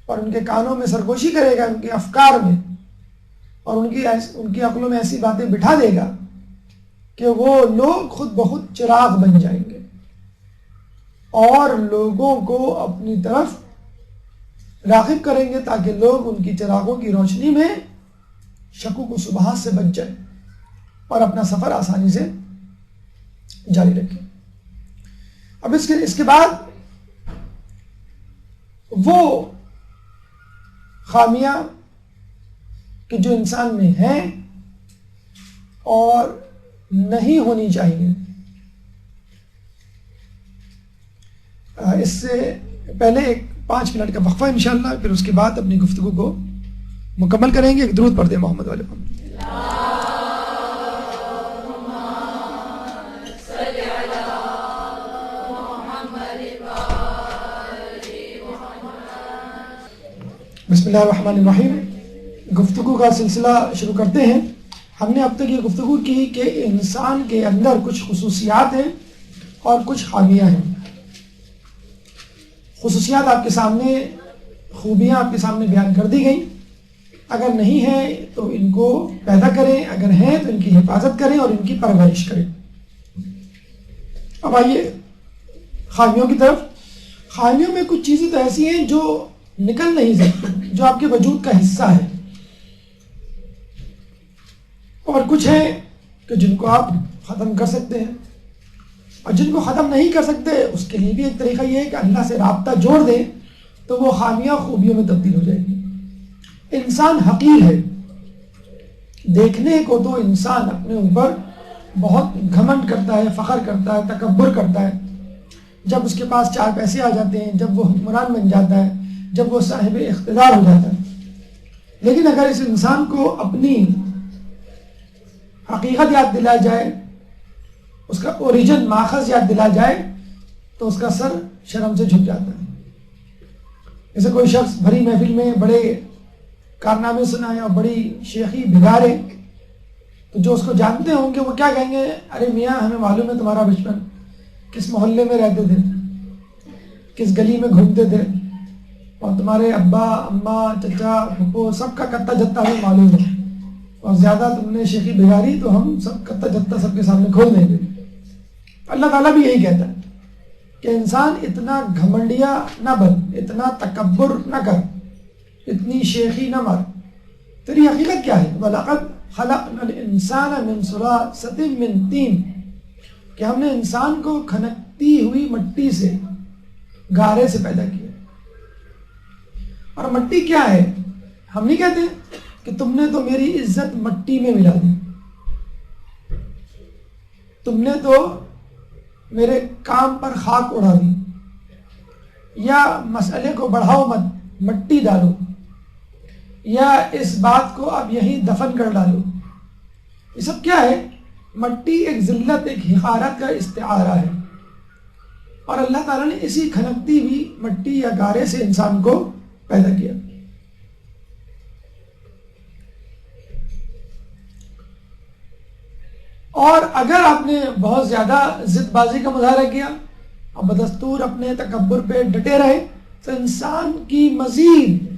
اور ان کے کانوں میں سرگوشی کرے گا، ان کے افکار میں، اور ان کی عقلوں میں ایسی باتیں بٹھا دے گا کہ وہ لوگ خود بخود چراغ بن جائیں گے اور لوگوں کو اپنی طرف راغب کریں گے تاکہ لوگ ان کی چراغوں کی روشنی میں شکوک و شبہات سے بچ جائیں اور اپنا سفر آسانی سے جاری رکھیں. اب اس کے بعد وہ خامیاں کہ جو انسان میں ہیں اور نہیں ہونی چاہیے، اس سے پہلے ایک 5 منٹ کا وقفہ انشاءاللہ، پھر اس کے بعد اپنی گفتگو کو مکمل کریں گے. ایک درود پڑھ دیں محمد والے محمد. بسم اللہ الرحمن الرحیم. گفتگو کا سلسلہ شروع کرتے ہیں. ہم نے اب تک یہ گفتگو کی کہ انسان کے اندر کچھ خصوصیات ہیں اور کچھ خامیاں ہیں. خصوصیات آپ کے سامنے، خوبیاں آپ کے سامنے بیان کر دی گئیں. اگر نہیں ہے تو ان کو پیدا کریں، اگر ہیں تو ان کی حفاظت کریں اور ان کی پرورش کریں۔ اب آئیے خامیوں کی طرف۔ خامیوں میں کچھ چیزیں تو ایسی ہیں جو نکل نہیں سکتی، جو آپ کے وجود کا حصہ ہے، اور کچھ ہیں کہ جن کو آپ ختم کر سکتے ہیں، اور جن کو ختم نہیں کر سکتے اس کے لیے بھی ایک طریقہ یہ ہے کہ اللہ سے رابطہ جوڑ دیں تو وہ خامیاں خوبیوں میں تبدیل ہو جائیں گی۔ انسان حقیر ہے، دیکھنے کو تو انسان اپنے اوپر بہت گھمنڈ کرتا ہے، فخر کرتا ہے، تکبر کرتا ہے، جب اس کے پاس 4 پیسے آ جاتے ہیں، جب وہ حکمران بن جاتا ہے، جب وہ صاحب اقتدار ہو جاتا ہے۔ لیکن اگر اس انسان کو اپنی حقیقت یاد دلائی جائے، اس کا اوریجن ماخذ یاد دلا جائے، تو اس کا سر شرم سے جھک جاتا ہے۔ جیسے کوئی شخص بھری محفل میں بڑے کارنامے سنائے اور بڑی شیخی بگاڑے، تو جو اس کو جانتے ہوں گے وہ کیا کہیں گے؟ ارے میاں، ہمیں معلوم ہے تمہارا بچپن، کس محلے میں رہتے تھے، کس گلی میں گھومتے تھے، اور تمہارے ابا اماں چچا پھپھو سب کا کتا جتا ہمیں معلوم ہے، اور زیادہ تم نے شیخی بگاڑی تو ہم سب کتا جتا سب کے سامنے کھول دیں گے۔ اللہ تعالیٰ بھی یہی کہتا ہے کہ انسان اتنا گھمنڈیا نہ بن، اتنا تکبر نہ کر، اتنی شیخی نہ مار۔ تیری حقیقت کیا ہے؟ وَلَقَدْ خَلَقْنَا الْإِنسَانَ مِنْ صُلَاصَةٍ مِنْ طِينٍ، کہ ہم نے انسان کو کھنکتی ہوئی مٹی سے، گارے سے پیدا کیا۔ اور مٹی کیا ہے؟ ہم نہیں کہتے کہ تم نے تو میری عزت مٹی میں ملا دی، تم نے تو میرے کام پر خاک اڑا دی، یا مسئلے کو بڑھاؤ مت، مٹی ڈالو، یا اس بات کو اب یہیں دفن کر ڈالو۔ یہ سب کیا ہے؟ مٹی ایک ذلت، ایک حقارت کا استعارہ ہے، اور اللہ تعالیٰ نے اسی کھنکتی ہوئی مٹی یا گارے سے انسان کو پیدا کیا۔ اور اگر آپ نے بہت زیادہ ضد بازی کا مظاہرہ کیا اور بدستور اپنے تکبر پہ ڈٹے رہے، تو انسان کی مزید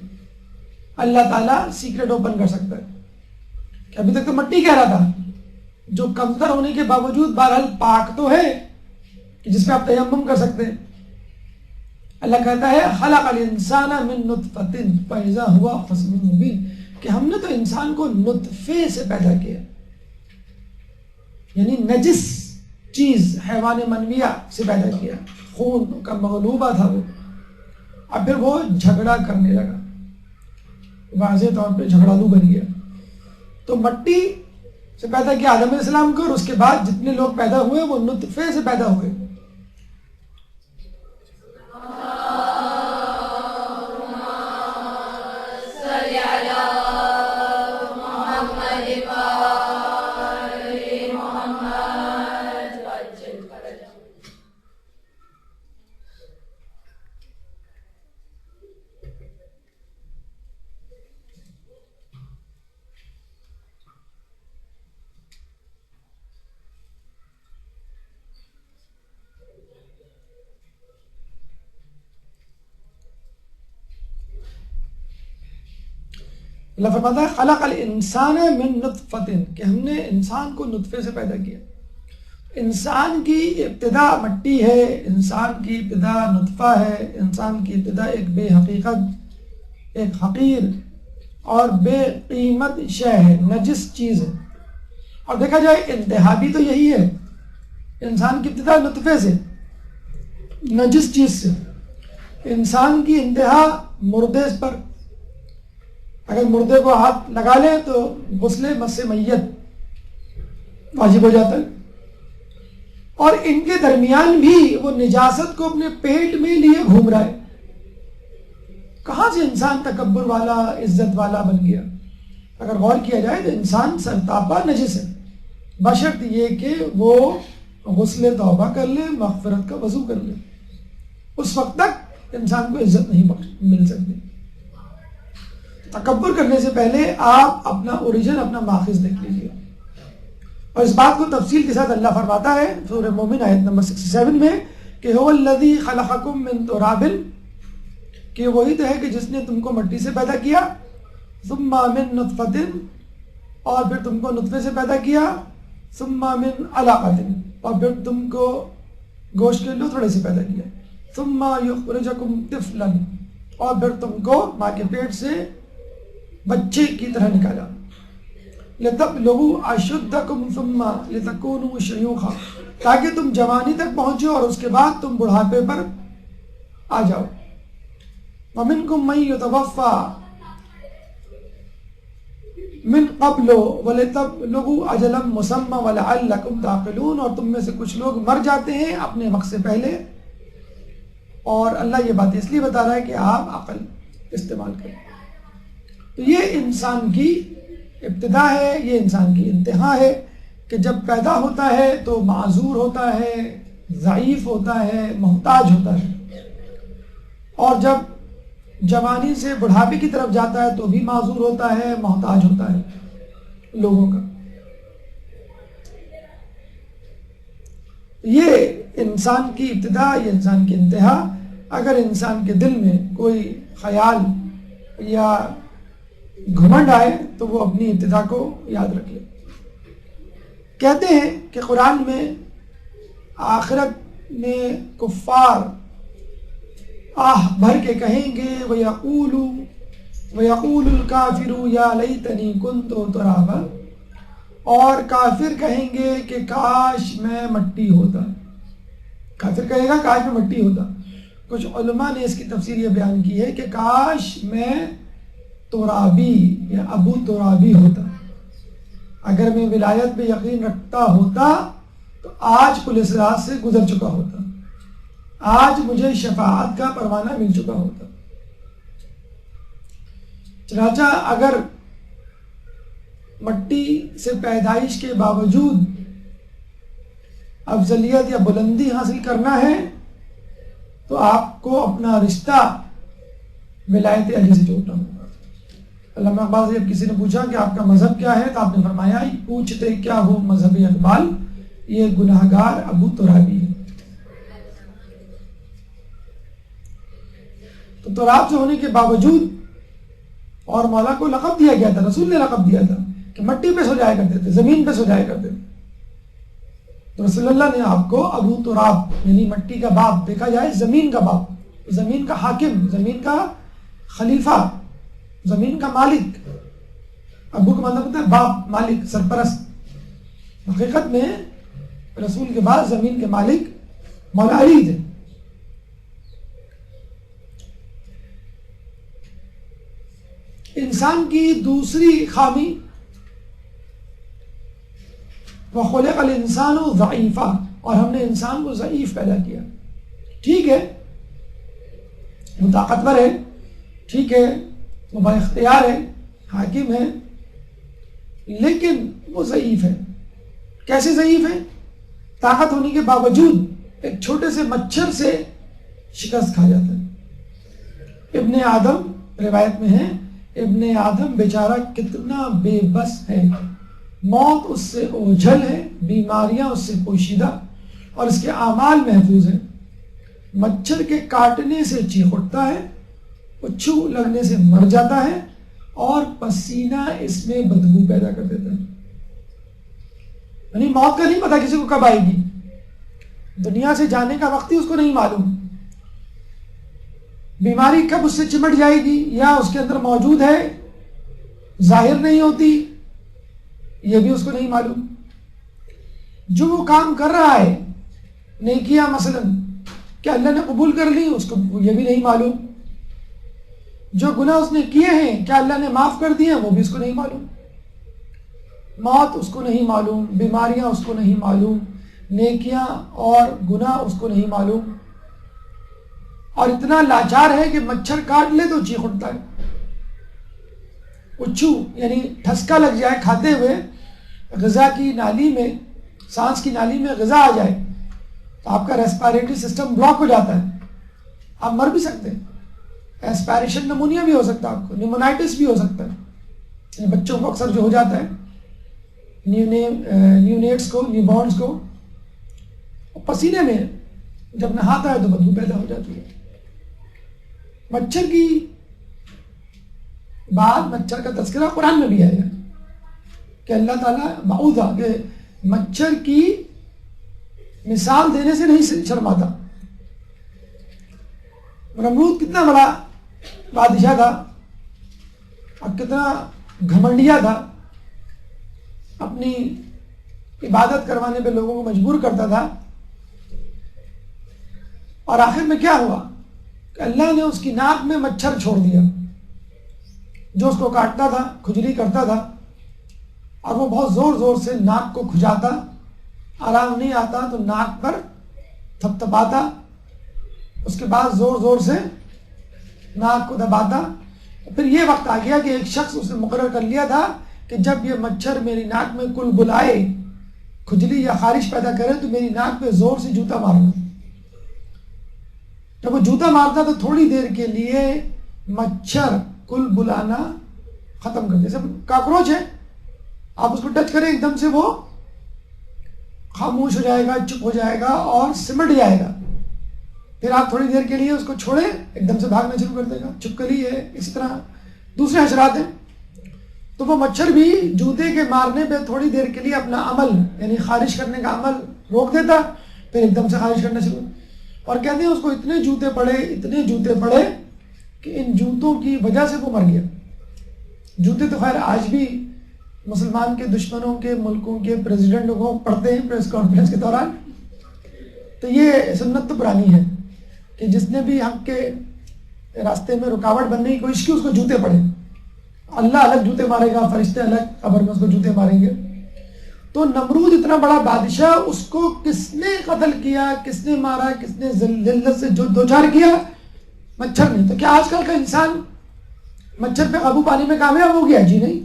اللہ تعالیٰ سیکرٹ اوپن کر سکتا ہے کہ ابھی تک تو مٹی کہہ رہا تھا، جو کمتر ہونے کے باوجود بہرحال پاک تو ہے کہ جس پہ آپ تیمم کر سکتے ہیں۔ اللہ کہتا ہے خلق الانسان من نطفۃ فاذا هو خصیم مبین، کہ ہم نے تو انسان کو نطفے سے پیدا کیا، یعنی نجس چیز حیوان منویہ سے پیدا کیا، خون کا مغلوبہ تھا وہ، اور پھر وہ جھگڑا کرنے لگا، واضح طور پہ جھگڑالو بن گیا۔ تو مٹی سے پیدا کیا آدم علیہ السلام کو، اور اس کے بعد جتنے لوگ پیدا ہوئے وہ نطفے سے پیدا ہوئے۔ اللہ فرماتا ہے خلق الانسان من نطفۃ، کہ ہم نے انسان کو نطفے سے پیدا کیا۔ انسان کی ابتدا مٹی ہے، انسان کی ابتدا نطفہ ہے، انسان کی ابتدا ایک بے حقیقت، ایک حقیر اور بے قیمت شے ہے، نجس چیز ہے۔ اور دیکھا جائے انتہا بھی تو یہی ہے، انسان کی ابتدا نطفے سے، نجس چیز سے۔ انسان کی انتہا مردے پر، اگر مردے کو ہاتھ لگا لیں تو غسل مس میت واجب ہو جاتا ہے، اور ان کے درمیان بھی وہ نجاست کو اپنے پیٹ میں لیے گھوم رہا ہے۔ کہاں سے انسان تکبر والا، عزت والا بن گیا؟ اگر غور کیا جائے تو انسان سرتاپا نجس ہے، بشرط یہ کہ وہ غسل توبہ کر لے، مغفرت کا وضو کر لے، اس وقت تک انسان کو عزت نہیں مل سکتی۔ تکبر کرنے سے پہلے آپ اپنا اوریجن، اپنا ماخذ دیکھ لیجیے، اور اس بات کو تفصیل کے ساتھ اللہ فرماتا ہے سورہ مومن آیت نمبر 67 میں کہ هو الذی خلقکم من تراب، کہ وہی تو ہے کہ جس نے تم کو مٹی سے پیدا کیا، ثم من نطفۃ، اور پھر تم کو نطفے سے پیدا کیا، ثم من علقۃ، اور پھر تم کو گوشت کے لوتھڑے سے پیدا کیا، ثم یخرجکم طفلا، اور پھر تم کو ماں کے پیٹ سے بچے کی طرح نکالا، لتبلغوا اشدکم ثم لتکونوا شیوخا، تاکہ تم جوانی تک پہنچو اور اس کے بعد تم بڑھاپے پر آ جاؤ، ومنکم من یتوفی من قبل ولتبلغوا اجلا مسمى ولعلکم تعقلون، اور تم میں سے کچھ لوگ مر جاتے ہیں اپنے وقت سے پہلے، اور اللہ یہ بات اس لیے بتا رہا ہے کہ آپ عقل استعمال کریں۔ تو یہ انسان کی ابتدا ہے، یہ انسان کی انتہا ہے کہ جب پیدا ہوتا ہے تو معذور ہوتا ہے، ضعیف ہوتا ہے، محتاج ہوتا ہے، اور جب جوانی سے بڑھاپے کی طرف جاتا ہے تو بھی معذور ہوتا ہے، محتاج ہوتا ہے لوگوں کا۔ یہ انسان کی ابتدا، یہ انسان کی انتہا۔ اگر انسان کے دل میں کوئی خیال یا گھمنڈ آئے تو وہ اپنی ابتدا کو یاد رکھ لے۔ کہتے ہیں کہ قرآن میں آخرت میں کفار آہ بھر کے کہیں گے وَيَقُولُ الْكَافِرُ يَا لَيْتَنِي كُنْتُ تُرَابًا، اور کافر کہیں گے کہ کاش میں مٹی ہوتا۔ کافر کہے گا کاش میں مٹی ہوتا۔ کچھ علماء نے اس کی تفسیر یہ بیان کی ہے کہ کاش میں ترابی یا ابو ترابی ہوتا، اگر میں ولایت پہ یقین رکھتا ہوتا تو آج پولیس راج سے گزر چکا ہوتا، آج مجھے شفاعت کا پروانہ مل چکا ہوتا۔ چنانچہ اگر مٹی سے پیدائش کے باوجود افضلیت یا بلندی حاصل کرنا ہے تو آپ کو اپنا رشتہ ولایت علی سے جوڑنا ہوگا۔ علامہ اقبال سے جب کسی نے پوچھا کہ آپ کا مذہب کیا ہے تو آپ نے فرمایا پوچھتے کیا ہو مذہب اقبال، یہ گناہگار ابو ترابی ہے۔ تو تراب سے ہونے کے باوجود، اور مولا کو لقب دیا گیا تھا، رسول نے لقب دیا تھا کہ مٹی پہ سو جایا کرتے تھے، زمین پہ سو جایا کرتے تھے، تو رسول اللہ نے آپ کو ابو تراب یعنی مٹی کا باپ، دیکھا جائے زمین کا باپ، زمین کا حاکم، زمین کا خلیفہ، زمین کا مالک۔ ابو کا مطلب ہوتا ہے باپ، مالک، سرپرست۔ حقیقت میں رسول کے بعد زمین کے مالک مولا علی تھے۔ انسان کی دوسری خامی وَخُلِقَ الْإِنسَانُ ضَعِيفًا، اور ہم نے انسان کو ضعیف پیدا کیا۔ ٹھیک ہے وہ طاقتور ہے، ٹھیک ہے وہ با اختیار ہے، حاکم ہے، لیکن وہ ضعیف ہے۔ کیسے ضعیف ہے؟ طاقت ہونے کے باوجود ایک چھوٹے سے مچھر سے شکست کھا جاتا ہے۔ ابن آدم، روایت میں ہے، ابن آدم بیچارہ کتنا بے بس ہے، موت اس سے اوجھل ہے، بیماریاں اس سے پوشیدہ، اور اس کے اعمال محفوظ ہیں۔ مچھر کے کاٹنے سے چیخ اٹھتا ہے، اچھو لگنے سے مر جاتا ہے، اور پسینہ اس میں بدبو پیدا کر دیتا ہے۔ یعنی موت کا نہیں پتا کسی کو کب آئے گی، دنیا سے جانے کا وقت ہی اس کو نہیں معلوم، بیماری کب اس سے چمٹ جائے گی یا اس کے اندر موجود ہے ظاہر نہیں ہوتی، یہ بھی اس کو نہیں معلوم۔ جو وہ کام کر رہا ہے نیکیاں مثلا، کیا اللہ نے قبول کر لی، اس کو یہ بھی نہیں معلوم۔ جو گناہ اس نے کیے ہیں کیا اللہ نے معاف کر دیے، وہ بھی اس کو نہیں معلوم۔ موت اس کو نہیں معلوم، بیماریاں اس کو نہیں معلوم، نیکیاں اور گناہ اس کو نہیں معلوم، اور اتنا لاچار ہے کہ مچھر کاٹ لے تو چیخ اٹھتا ہے۔ اچھو یعنی ٹھسکا لگ جائے کھاتے ہوئے، غذا کی نالی میں، سانس کی نالی میں غذا آ جائے تو آپ کا ریسپائریٹری سسٹم بلاک ہو جاتا ہے، آپ مر بھی سکتے ہیں۔ ایسپائریشن نمونیا بھی ہو سکتا ہے، آپ کو نیمونائٹس بھی ہو سکتا ہے، یعنی بچوں کو اکثر جو ہو جاتا ہے، نیونیٹس کو، نیو بورنس کو، پسینے میں جب نہاتا ہے تو بدبو پیدا ہو جاتی ہے۔ مچھر کی بعد مچھر کا تذکرہ قرآن میں بھی آئے گا کہ اللہ تعالیٰ بعوضہ کہ مچھر کی مثال دینے سے نہیں شرماتا. نمرود کتنا بڑا بادشاہ تھا اور کتنا گھمنڈیا تھا، اپنی عبادت کروانے پہ لوگوں کو مجبور کرتا تھا، اور آخر میں کیا ہوا کہ اللہ نے اس کی ناک میں مچھر چھوڑ دیا جو اس کو کاٹتا تھا، کھجلی کرتا تھا، اور وہ بہت زور زور سے ناک کو کھجاتا، آرام نہیں آتا تو ناک پر تھپ تھپاتا، اس کے بعد زور زور سے ناک کو دباتا. پھر یہ وقت آ گیا کہ ایک شخص اس نے مقرر کر لیا تھا کہ جب یہ مچھر میری ناک میں کل بلائے، کھجلی یا خارش پیدا کرے تو میری ناک پہ زور سے جوتا مارنا. جب وہ جوتا مارتا تو تھوڑی دیر کے لیے مچھر کل بلانا ختم کر دے. جیسے کاکروچ ہے، آپ اس کو ٹچ کریں ایک دم سے وہ خاموش ہو جائے گا، چپ ہو جائے گا اور سمٹ جائے گا. پھر آپ تھوڑی دیر کے لیے اس کو چھوڑیں، ایک دم سے بھاگنا شروع کر دے گا. چھپکلی ہے، اسی طرح دوسرے حشرات ہیں. تو وہ مچھر بھی جوتے کے مارنے پہ تھوڑی دیر کے لیے اپنا عمل یعنی خارش کرنے کا عمل روک دیتا، پھر ایک دم سے خارش کرنا شروع. اور کہتے ہیں اس کو اتنے جوتے پڑے کہ ان جوتوں کی وجہ سے وہ مر گیا. جوتے تو خیر آج بھی مسلمان کے دشمنوں کے ملکوں کے پریزیڈنٹ کو پڑھتے ہیں پریس کانفرنس کے دوران. تو یہ سنت تو پرانی ہے کہ جس نے بھی حق کے راستے میں رکاوٹ بننے کی کوشش کی اس کو جوتے پڑے. اللہ الگ جوتے مارے گا، فرشتے الگ قبر میں اس کو جوتے ماریں گے. تو نمرود اتنا بڑا بادشاہ، اس کو کس نے قتل کیا، کس نے مارا، کس نے ذلت سے جو دوچار کیا؟ مچھر نہیں. تو کیا آج کل کا انسان مچھر پہ قابو پانے میں کامیاب ہو گیا؟ جی نہیں.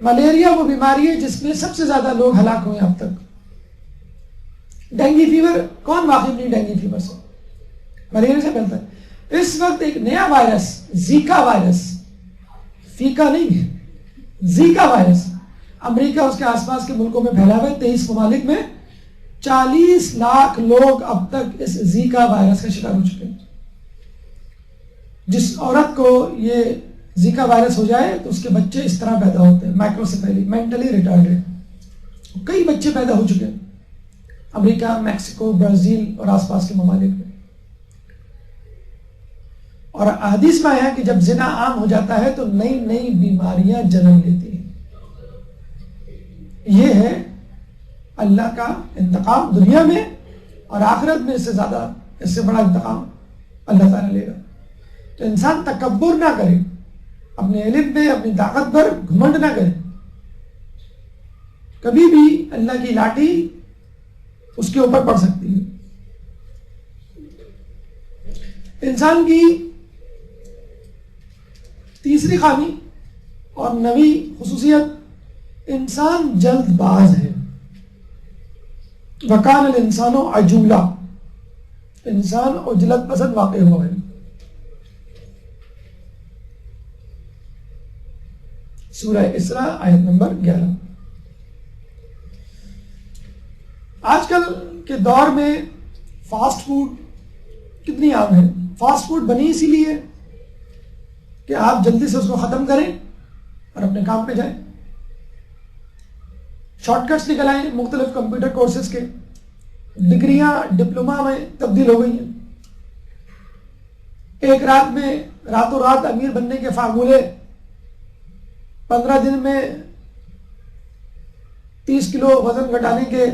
ملیریا وہ بیماری ہے جس میں سب سے زیادہ لوگ ہلاک ہوئے اب تک. ڈینگی فیور کون واقف نہیں ڈینگی فیور سے؟ ملیریا سے پھیلتا ہے. اس وقت ایک نیا وائرس زیکا وائرس، فیکا نہیں، زیکا وائرس امریکہ اس کے آس پاس کے ملکوں میں پھیلا ہوا ہے. 23 ممالک میں 40 لاکھ لوگ اب تک اس زیکا وائرس کا شکار ہو چکے ہیں. جس عورت کو یہ زیکا وائرس ہو جائے تو اس کے بچے اس طرح پیدا ہوتے ہیں، مائکروسیفیلی، مینٹلی ریٹارڈیڈ. کئی بچے پیدا ہو چکے ہیں امریکہ، میکسیکو، برازیل اور آس پاس کے ممالک میں. اور حدیث میں ہے کہ جب زنا عام ہو جاتا ہے تو نئی نئی بیماریاں جنم لیتی ہیں. یہ ہے اللہ کا انتقام دنیا میں، اور آخرت میں اس سے زیادہ، اس سے بڑا انتقام اللہ تعالیٰ لے گا. تو انسان تکبر نہ کرے، اپنے علم میں اپنی طاقت پر گھمنڈ نہ کرے. کبھی بھی اللہ کی لاٹھی اس کے اوپر پڑ سکتی ہے. انسان کی تیسری خامی اور نویں خصوصیت، انسان جلد باز ہے. وکان الانسان عجولا، انسان عجلت پسند واقع ہوا ہے. سورہ اسراء آیت نمبر 11. آج کل کے دور میں فاسٹ فوڈ کتنی عام ہے. فاسٹ فوڈ بنی اسی لیے کہ آپ جلدی سے اس کو ختم کریں اور اپنے کام پہ جائیں. شارٹ کٹس نکل آئے مختلف کمپیوٹر کورسز کے، ڈگریاں ڈپلوما میں تبدیل ہو گئی ہیں. ایک رات میں راتوں رات امیر بننے کے فارمولے، 15 دن میں 30 کلو وزن گھٹانے کے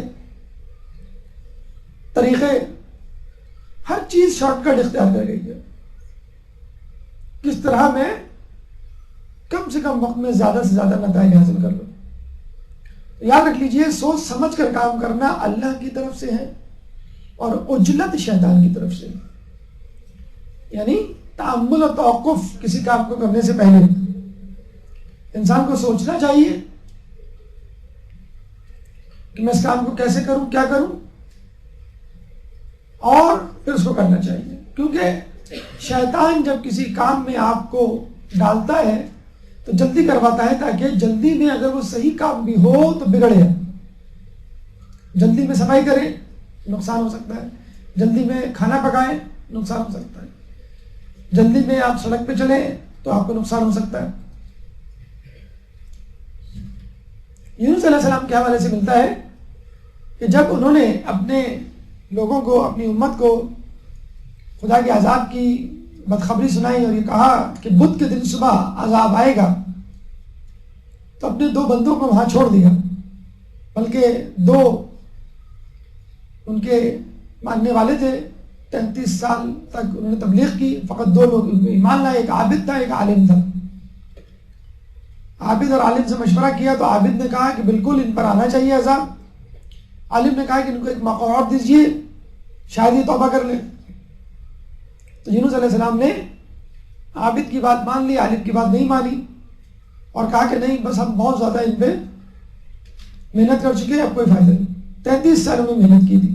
طریقے، ہر چیز شارٹ کٹ اختیار کر گئی ہے. کس طرح میں کم سے کم وقت میں زیادہ سے زیادہ نتائج حاصل کر لوں. یاد رکھ لیجئے، سوچ سمجھ کر کام کرنا اللہ کی طرف سے ہے اور عجلت شیطان کی طرف سے. یعنی تأمل اور توقف کسی کام کو کرنے سے پہلے انسان کو سوچنا چاہیے کہ میں اس کام کو کیسے کروں، کیا کروں، اور پھر اس کو کرنا چاہیے. کیونکہ شیطان جب کسی کام میں آپ کو ڈالتا ہے تو جلدی کرواتا ہے تاکہ جلدی میں اگر وہ صحیح کام بھی ہو تو بگڑ جائے. جلدی میں صفائی کریں نقصان ہو سکتا ہے، جلدی میں کھانا پکائیں نقصان ہو سکتا ہے، جلدی میں آپ سڑک پہ چلیں تو آپ کو نقصان ہو سکتا ہے. یونس علیہ السلام کے حوالے سے ملتا ہے کہ جب انہوں نے اپنے لوگوں کو، اپنی امت کو خدا کے عذاب کی بدخبری سنائی اور یہ کہا کہ بدھ کے دن صبح عذاب آئے گا، تو اپنے 2 بندوں کو وہاں چھوڑ دیا، بلکہ 2 ان کے ماننے والے تھے، 33 سال تک انہوں نے تبلیغ کی، فقط 2 لوگ ان کو ایمان لائے، ایک عابد تھا، ایک عالم تھا۔ عابد اور عالم سے مشورہ کیا تو عابد نے کہا کہ بالکل ان پر آنا چاہیے عذاب، عالم نے کہا کہ ان کو ایک موقع اور دیجیے، شاید یہ توبہ کر لیں۔ تو یونس علیہ السلام نے عابد کی بات مان لی، عالم کی بات نہیں مانی، اور کہا کہ نہیں، بس ہم بہت زیادہ ان پہ محنت کر چکے ہیں، اب کوئی فائدہ نہیں۔ 33 سالوں میں محنت کی تھی۔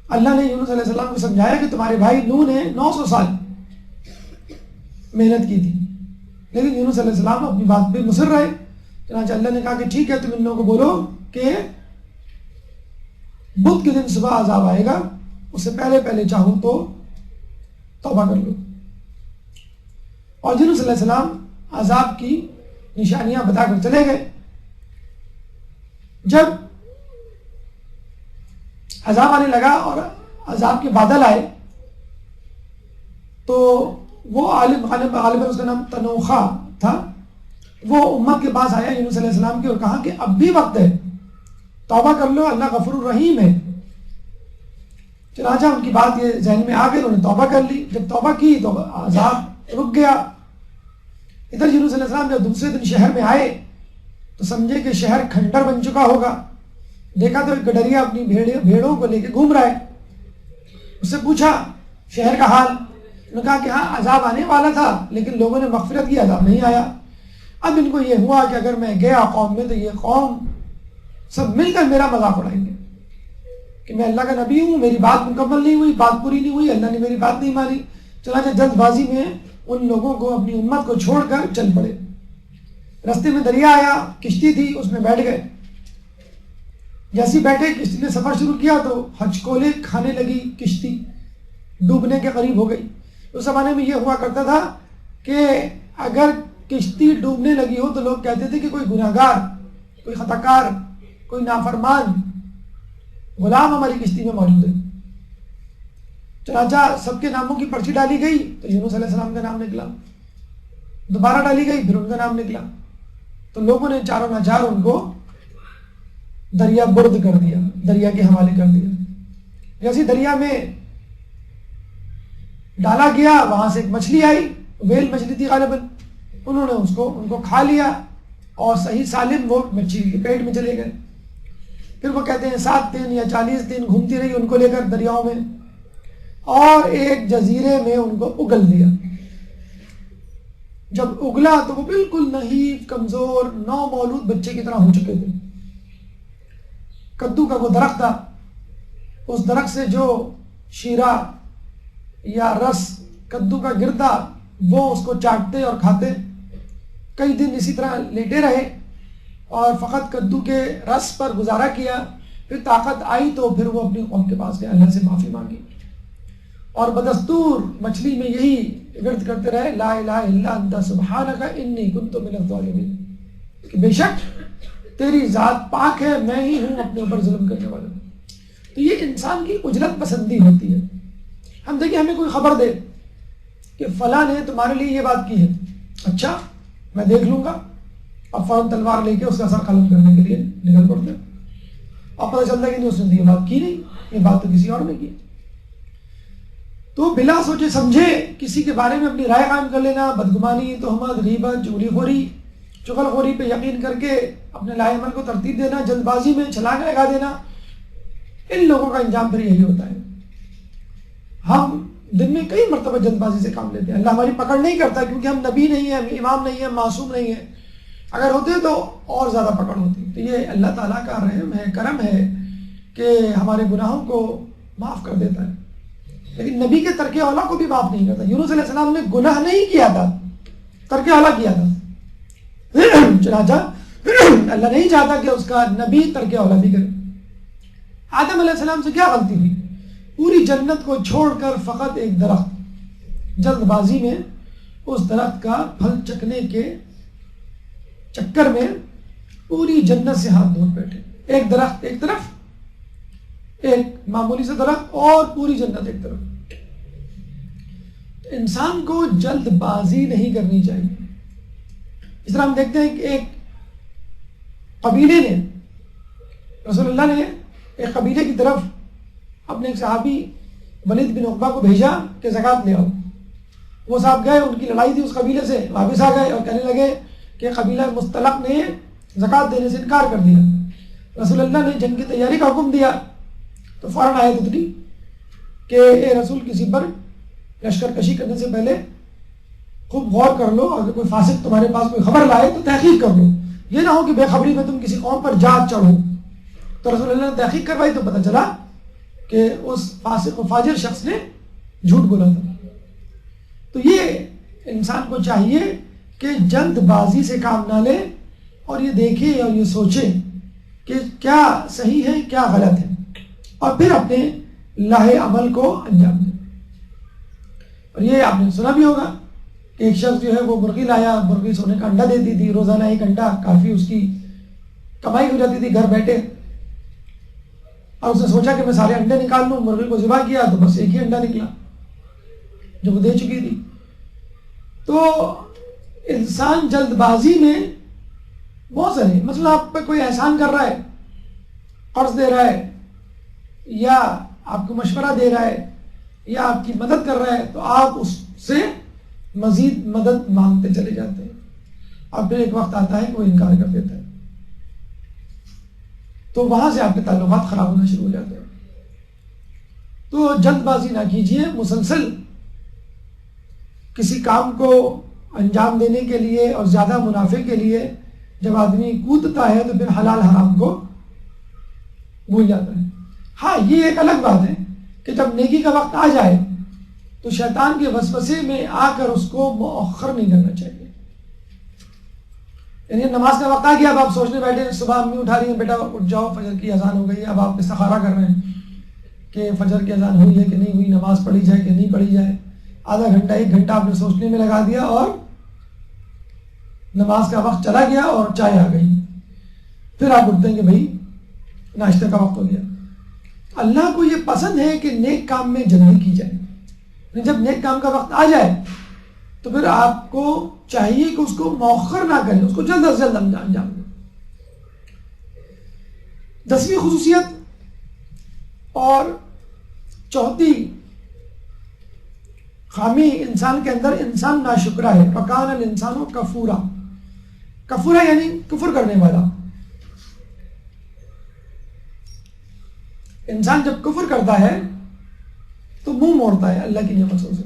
اللہ نے یونس علیہ السلام کو سمجھایا کہ تمہارے بھائی نوح نے 900 سال محنت کی تھی، لیکن یونس علیہ السلام اپنی بات پہ مصر رہے۔ چنانچہ اللہ نے کہا کہ ٹھیک ہے، تم ان لوگوں کو بولو کہ بدھ کے دن صبح عذاب آئے گا، اس سے پہلے چاہو تو توبہ کر لو۔ اور یونس علیہ السلام عذاب کی نشانیاں بتا کر چلے گئے۔ جب عذاب آنے لگا اور عذاب کے بادل آئے تو وہ عالم، غالباً اس کا نام تنوخہ تھا، وہ امت کے پاس آیا یونس علیہ السلام کے اور کہا کہ اب بھی وقت ہے، توبہ کر لو، اللہ غفور الرحیم ہے۔ چنانچہ ان کی بات یہ ذہن میں آ گئی، انہوں نے توبہ کر لی۔ جب توبہ کی تو عذاب رک گیا۔ ادھر یونس علیہ السلام جب دوسرے دن شہر میں آئے تو سمجھے کہ شہر کھنڈر بن چکا ہوگا۔ دیکھا تو ایک گڈریا اپنی بھیڑوں کو لے کے گھوم رہا ہے۔ اس سے پوچھا شہر کا حال، انہوں نے کہا کہ ہاں عذاب آنے والا تھا، لیکن لوگوں نے مغفرت کی، عذاب نہیں آیا۔ اب ان کو یہ ہوا کہ اگر میں گیا قوم میں تو یہ قوم سب مل کر میرا مذاق اڑائیں گے کہ میں اللہ کا نبی ہوں، میری بات مکمل نہیں ہوئی، بات پوری نہیں ہوئی، اللہ نے میری بات نہیں مانی۔ چنانچہ جلد بازی میں ان لوگوں کو، اپنی امت کو چھوڑ کر چل پڑے۔ رستے میں دریا آیا، کشتی تھی، اس میں بیٹھ گئے۔ جیسے بیٹھے کشتی نے سفر شروع کیا تو ہچکولے کھانے لگی، کشتی ڈوبنے کے قریب ہو گئی۔ اس زمانے میں یہ ہوا کرتا تھا کہ اگر کشتی ڈوبنے لگی ہو تو لوگ کہتے تھے کہ کوئی گناہ گار، کوئی خطا کار، کوئی نافرمان غلام ہماری کشتی میں موجود ہے۔ چنانچہ سب کے ناموں کی پرچی ڈالی گئی تو یونس علیہ السلام کا نام نکلا، دوبارہ ڈالی گئی، پھر ان کا نام نکلا، تو لوگوں نے چاروں ناچار ان کو دریا برد کر دیا، دریا کے حوالے کر دیا۔ جیسے دریا میں ڈالا گیا، وہاں سے ایک مچھلی آئی، ویل مچھلی تھی غالباً، انہوں نے ان کو کھا لیا اور صحیح سالم وہ مچھلی کے پیٹ میں چلے گئے۔ پھر وہ کہتے ہیں 7 دن یا 40 دن گھومتی رہی ان کو لے کر دریاؤں میں، اور ایک جزیرے میں ان کو اگل دیا۔ جب اگلا تو وہ بالکل نحیف، کمزور، نو مولود بچے کی طرح ہو چکے تھے۔ کدو کا وہ درخت تھا، اس درخت سے جو شیرہ یا رس کدو کا گردا وہ اس کو چاٹتے اور کھاتے۔ کئی دن اسی طرح لیٹے رہے اور فقط کدو کے رس پر گزارا کیا۔ پھر طاقت آئی تو پھر وہ اپنی قوم کے پاس گئے، اللہ سے معافی مانگی، اور بدستور مچھلی میں یہی ورد کرتے رہے، لا الہ الا انت سبحانک انی کنت من الظالمین، کہ بے شک تیری ذات پاک ہے، میں ہی ہوں اپنے اوپر ظلم کرنے والا۔ تو یہ انسان کی اجلت پسندی ہوتی ہے۔ ہم دیکھیں ہمیں کوئی خبر دے کہ فلاں نے تمہارے لیے یہ بات کی ہے، اچھا میں دیکھ لوں گا، اب فوراً تلوار لے کے اس کا سر قلم کرنے کے لیے نکل پڑتے، اور پتہ چلتا ہے کہ اس نے یہ بات کی نہیں، یہ بات تو کسی اور نے کی۔ تو بلا سوچے سمجھے کسی کے بارے میں اپنی رائے قائم کر لینا، بدگمانی، تہمت، غیبت، چغلی خوری، چغل خوری پہ یقین کر کے اپنے لائے عمل کو ترتیب دینا، جلد بازی میں چھلانگ لگا دینا، ان لوگوں کا انجام پھر یہی ہوتا ہے۔ ہم دن میں کئی مرتبہ جلد بازی سے کام لیتے ہیں، اللہ ہماری پکڑ نہیں کرتا کیونکہ ہم نبی نہیں ہیں، امام نہیں ہیں، معصوم نہیں ہیں، اگر ہوتے تو اور زیادہ پکڑ ہوتی۔ تو یہ اللہ تعالیٰ کا رحم ہے، کرم ہے کہ ہمارے گناہوں کو معاف کر دیتا ہے، لیکن نبی کے ترک اولا کو بھی معاف نہیں کرتا۔ یونس علیہ السلام نے گناہ نہیں کیا تھا، ترک اولا کیا تھا، چنانچہ اللہ نہیں چاہتا کہ اس کا نبی ترک اولا بھی کرے۔ آدم علیہ السلام سے کیا غلطی ہوئی؟ پوری جنت کو چھوڑ کر فقط ایک درخت، جلد بازی میں اس درخت کا پھل چکنے کے چکر میں پوری جنت سے ہاتھ دھو بیٹھے. ایک درخت ایک طرف, ایک معمولی سے درخت, اور پوری جنت ایک طرف. انسان کو جلد بازی نہیں کرنی چاہیے. اس طرح ہم دیکھتے ہیں کہ ایک قبیلے نے, رسول اللہ نے ایک قبیلے کی طرف اپنے ایک صحابی ولید بن عقبہ کو بھیجا کہ زکوٰۃ لے آؤ. وہ صاحب گئے, ان کی لڑائی تھی اس قبیلے سے, واپس آ گئے اور کہنے لگے کہ قبیلہ مستلق نے زکوٰۃ دینے سے انکار کر دیا. رسول اللہ نے جنگ کی تیاری کا حکم دیا تو فوراً آیت اتری کہ اے رسول, کسی پر لشکر کشی کرنے سے پہلے خوب غور کر لو, اگر کوئی فاسق تمہارے پاس کوئی خبر لائے تو تحقیق کر لو, یہ نہ ہو کہ بے خبری میں تم کسی قوم پر جات چڑھو. تو رسول اللہ نے تحقیق کروائی تو پتہ چلا کہ اس فاسق و فاجر شخص نے جھوٹ بولا تھا. تو یہ انسان کو چاہیے کہ جلد بازی سے کام نہ لے, اور یہ دیکھے اور یہ سوچے کہ کیا صحیح ہے کیا غلط ہے, اور پھر اپنے لاہے عمل کو انجام دے. اور یہ آپ نے سنا بھی ہوگا کہ ایک شخص جو ہے وہ مرغی لایا, مرغی سونے کا انڈا دیتی تھی, روزانہ ایک انڈا کافی اس کی کمائی ہو جاتی تھی گھر بیٹھے. اور اس نے سوچا کہ میں سارے انڈے نکال لوں, مرغی کو ذبح کیا تو بس ایک ہی انڈا نکلا جو وہ دے چکی تھی. تو انسان جلد بازی میں بہت سارے, مثلا آپ پہ کوئی احسان کر رہا ہے, قرض دے رہا ہے, یا آپ کو مشورہ دے رہا ہے, یا آپ کی مدد کر رہا ہے, تو آپ اس سے مزید مدد مانگتے چلے جاتے ہیں, اور پھر ایک وقت آتا ہے کہ وہ انکار کر دیتا ہے, تو وہاں سے آپ کے تعلقات خراب ہونا شروع ہو جاتے ہیں. تو جلد بازی نہ کیجیے, مسلسل کسی کام کو انجام دینے کے لیے اور زیادہ منافع کے لیے جب آدمی کودتا ہے تو پھر حلال حرام کو بھول جاتا ہے. ہاں, یہ ایک الگ بات ہے کہ جب نیکی کا وقت آ جائے تو شیطان کے وسوسے میں آ کر اس کو مؤخر نہیں کرنا چاہیے. یعنی نماز کا وقت آ گیا, اب آپ سوچنے بیٹھے, صبح امی اٹھا رہی ہیں, بیٹا اٹھ جاؤ, فجر کی اذان ہو گئی, اب آپ استخارہ کر رہے ہیں کہ فجر کی اذان ہوئی ہے کہ نہیں ہوئی, نماز پڑھی جائے کہ نہیں پڑھی جائے. آدھا گھنٹہ ایک گھنٹہ آپ نے سوچنے میں لگا دیا اور نماز کا وقت چلا گیا اور چائے آ گئی. پھر آپ اٹھتے ہیں کہ بھائی ناشتہ کا وقت ہو گیا. اللہ کو یہ پسند ہے کہ نیک کام میں جلدی کی جائے. جب نیک کام کا وقت آ جائے تو پھر آپ کو چاہیے کہ اس کو مؤخر نہ کریں, اس کو جلد از جلد انجام دیں. 10ویں خصوصیت اور 4تھی خامی انسان کے اندر, انسان ناشکرا ہے. وَكَانَ الْإِنسَانُ كَفُورًا. کفورا یعنی کفر کرنے والا. انسان جب کفر کرتا ہے تو منہ موڑتا ہے اللہ کی نعمتوں سے,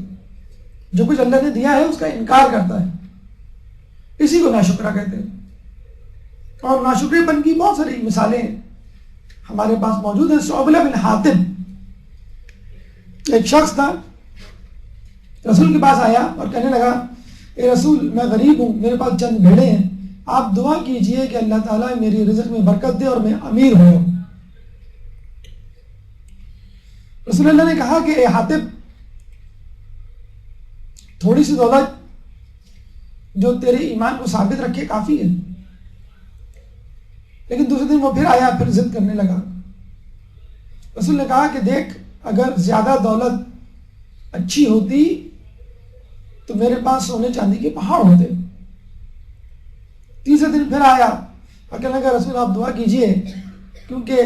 جو کچھ اللہ نے دیا ہے اس کا انکار کرتا ہے, اسی کو ناشکرا کہتے ہیں. اور ناشکرے پن کی بہت ساری مثالیں ہمارے پاس موجود ہیں. شعبہ بن حاتم ایک شخص تھا, رسول کے پاس آیا اور کہنے لگا, اے رسول, میں غریب ہوں, میرے پاس چند بھیڑیں ہیں, آپ دعا کیجئے کہ اللہ تعالیٰ میری رزق میں برکت دے اور میں امیر ہو جاؤں. رسول اللہ نے کہا کہ اے حاتب, تھوڑی سی دولت جو تیرے ایمان کو ثابت رکھے کافی ہے. لیکن دوسرے دن وہ پھر آیا, پھر ضد کرنے لگا. رسول نے کہا کہ دیکھ, اگر زیادہ دولت اچھی ہوتی تو میرے پاس سونے چاندی کے پہاڑ ہوتے. تیسرے دن پھر آیا اور کہنے لگا, رسول آپ دعا کیجئے, کیونکہ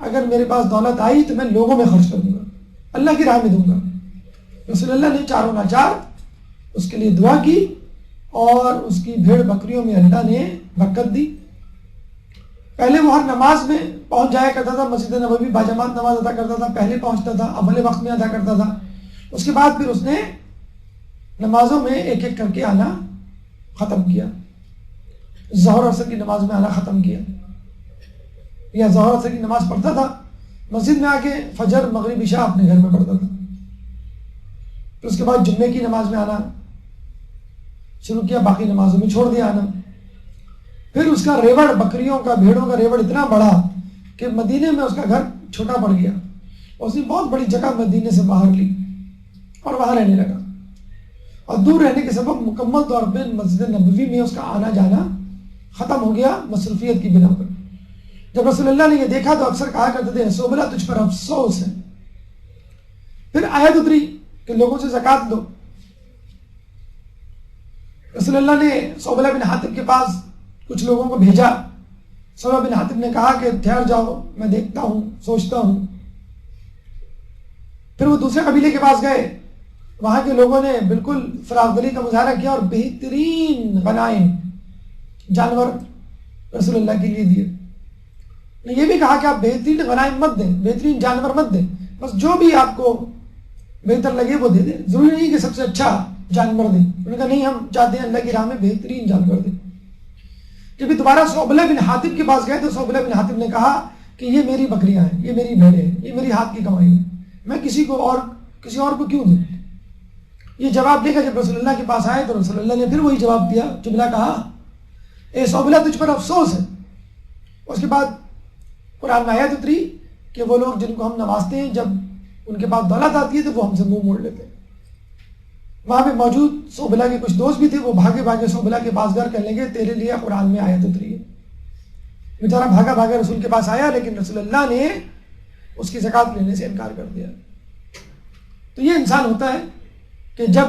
اگر میرے پاس دولت آئی تو میں لوگوں میں خرچ کر دوں گا, اللہ کی راہ میں دوں گا. رسول اللہ نے چاروں ناچار اس کے لیے دعا کی اور اس کی بھیڑ بکریوں میں اللہ نے برکت دی. پہلے وہ ہر نماز میں پہنچ جایا کرتا تھا, مسجد نبوی باجماعت نماز ادا کرتا تھا, پہلے پہنچتا تھا, اول وقت میں ادا کرتا تھا. اس کے بعد پھر اس نے نمازوں میں ایک ایک کر کے آنا ختم کیا. ظہر اور عصر کی نماز میں آنا ختم کیا, یا ظہر اور عصر کی نماز پڑھتا تھا, مسجد میں آ کے فجر مغرب عشاء اپنے گھر میں پڑھتا تھا. پھر اس کے بعد جمعے کی نماز میں آنا شروع کیا, باقی نمازوں میں چھوڑ دیا آنا. پھر اس کا ریوڑ, بکریوں کا بھیڑوں کا ریوڑ اتنا بڑا کہ مدینے میں اس کا گھر چھوٹا پڑ گیا. اس نے بہت بڑی جگہ مدینے سے باہر لی اور وہاں رہنے لگا, اور دور رہنے کے سبب مکمل طور پہ مسجد نبوی میں اس کا آنا جانا ختم ہو گیا مصروفیت کی بنا پر. جب رسول اللہ نے یہ دیکھا تو اکثر کہا کرتے تھے سوبلا تجھ پر افسوس ہے. پھر آیت اتری کہ لوگوں سے زکوٰۃ دو. رسول اللہ نے سوبلا بن حاتب کے پاس کچھ لوگوں کو بھیجا. سوبلا بن حاتب نے کہا کہ ٹھہر جاؤ، میں دیکھتا ہوں، سوچتا ہوں. پھر وہ دوسرے قبیلے کے پاس گئے. وہاں کے لوگوں نے بالکل فراغ دلی کا مظاہرہ کیا اور بہترین غنائم جانور رسول اللہ کے لیے دیے. یہ بھی کہا کہ آپ بہترین غنائم مت دیں، بہترین جانور مت دیں، بس جو بھی آپ کو بہتر لگے وہ دے دیں، ضروری نہیں کہ سب سے اچھا جانور دیں. انہوں نے کہا نہیں، ہم چاہتے ہیں اللہ کی راہ میں بہترین جانور دیں. جب دوبارہ صعبلہ بن حاتب کے پاس گئے تو صعبلہ بن حاتب نے کہا کہ یہ میری بکریاں ہیں، یہ میری بھیڑیں ہیں، یہ میری ہاتھ کی کمائی ہے، میں کسی اور کو کیوں دوں. یہ جواب دے کر جب رسول اللہ کے پاس آئے تو رسول اللہ نے پھر وہی جواب دیا، جملہ کہا اے صعبلہ تجھ پر افسوس ہے. اس کے بعد قرآن میں آیت اتری کہ وہ لوگ جن کو ہم نوازتے ہیں جب ان کے پاس دولت آتی ہے تو وہ ہم سے منہ موڑ لیتے ہیں. وہاں پہ موجود صعبلہ کے کچھ دوست بھی تھے، وہ بھاگے بھاگے صعبلہ کے پاس گھر کہنے لگے تیرے لیے قرآن میں آیت اتری ہے. بیچارہ بھاگا بھاگا رسول کے پاس آیا، لیکن رسول اللہ نے اس کی زکوٰۃ لینے سے انکار کر دیا. تو یہ انسان ہوتا ہے کہ جب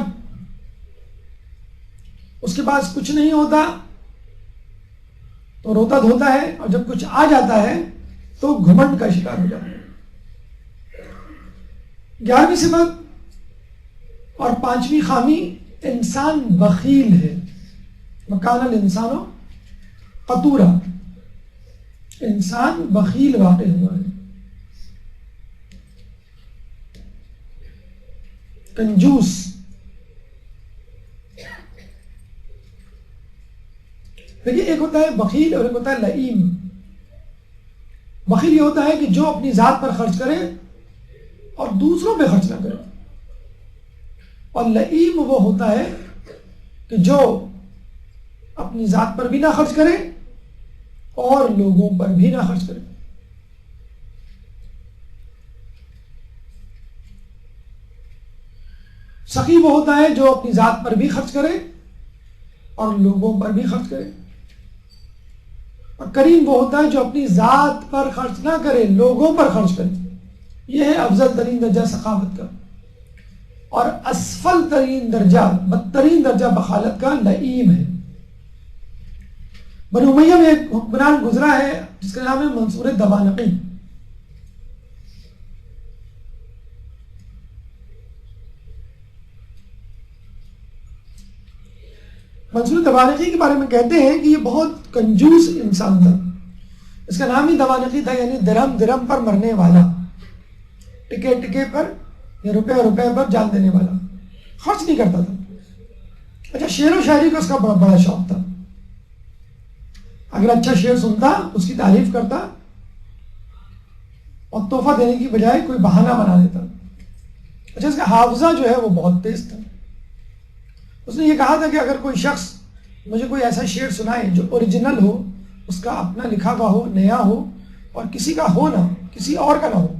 اس کے پاس کچھ نہیں ہوتا تو روتا دھوتا ہے، اور جب کچھ آ جاتا ہے تو گھمنڈ کا شکار ہو جاتا ہے. 11ویں صفت اور 5ویں خامی، انسان بخیل ہے. مکان الانسان قطورا، انسان بخیل واقع ہوا ہے، کنجوس. دیکھیے ایک ہوتا ہے بخیل اور ایک ہوتا ہے لئیم. بخیل یہ ہوتا ہے کہ جو اپنی ذات پر خرچ کرے اور دوسروں پہ خرچ نہ کرے، اور لئیم وہ ہوتا ہے کہ جو اپنی ذات پر بھی نہ خرچ کرے اور لوگوں پر بھی نہ خرچ کرے. سخی وہ ہوتا ہے جو اپنی ذات پر بھی خرچ کرے اور لوگوں پر بھی خرچ کرے. اور کریم وہ ہوتا ہے جو اپنی ذات پر خرچ نہ کرے، لوگوں پر خرچ کرے. یہ ہے افضل ترین درجہ سخاوت کا. اور اسفل ترین درجہ، بدترین درجہ بخالت کا لئیم ہے. بنو امیہ میں ایک حکمران گزرا ہے جس کا نام ہے منصور دوانقی. منصور دوانقی کے بارے میں کہتے ہیں کہ یہ بہت کنجوس انسان تھا. اس کا نام ہی دوانقی تھا، یعنی درہم درہم پر مرنے والا، ٹکے ٹکے پر یا روپے روپے پر جان دینے والا، خرچ نہیں کرتا تھا. اچھا، شعر و شاعری کا اس کا بڑا شوق تھا. اگر اچھا شعر سنتا اس کی تعریف کرتا اور تحفہ دینے کی بجائے کوئی بہانہ بنا دیتا. اچھا، اس کا حافظہ جو ہے وہ بہت تیز تھا. اس نے یہ کہا تھا کہ اگر کوئی شخص مجھے کوئی ایسا شعر سنائے جو اوریجنل ہو، اس کا اپنا لکھا ہوا ہو، نیا ہو، اور کسی کا ہو نہ، کسی اور کا نہ ہو،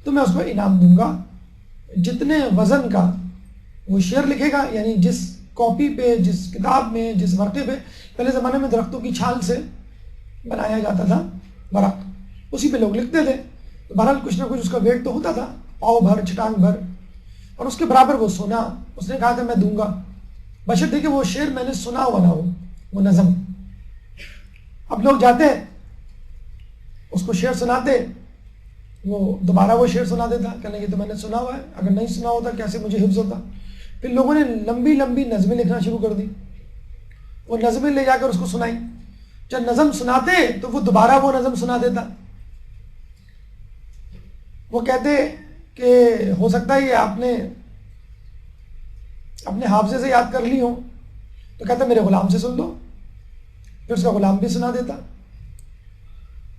تو میں اس کو انعام دوں گا. جتنے وزن کا وہ شعر لکھے گا، یعنی جس کاپی پہ، جس کتاب میں، جس ورقے پہ، پہلے زمانے میں درختوں کی چھال سے بنایا جاتا تھا ورق، اسی پہ لوگ لکھتے تھے. تو بہرحال کچھ نہ کچھ اس کا ویٹ تو ہوتا تھا، پاؤ بھر، چھٹانگ بھر، اور اس کے برابر وہ سونا. اس نے کہا تھا میں دوں گا، بشرطے کہ وہ شعر میں نے سنا ہوا نہ ہو، وہ نظم. اب لوگ جاتے اس کو شعر سناتے، وہ دوبارہ وہ شعر سنا دیتا، کہنے کہ تو میں نے سنا ہوا ہے، اگر نہیں سنا ہوتا کیسے مجھے حفظ ہوتا. پھر لوگوں نے لمبی لمبی نظمیں لکھنا شروع کر دی. وہ نظمیں لے جا کر اس کو سنائیں. جب نظم سناتے تو وہ دوبارہ وہ نظم سنا دیتا. وہ کہتے کہ ہو سکتا ہے یہ آپ نے اپنے حافظے سے یاد کر لی ہو. تو کہتا میرے غلام سے سن لو. پھر اس کا غلام بھی سنا دیتا.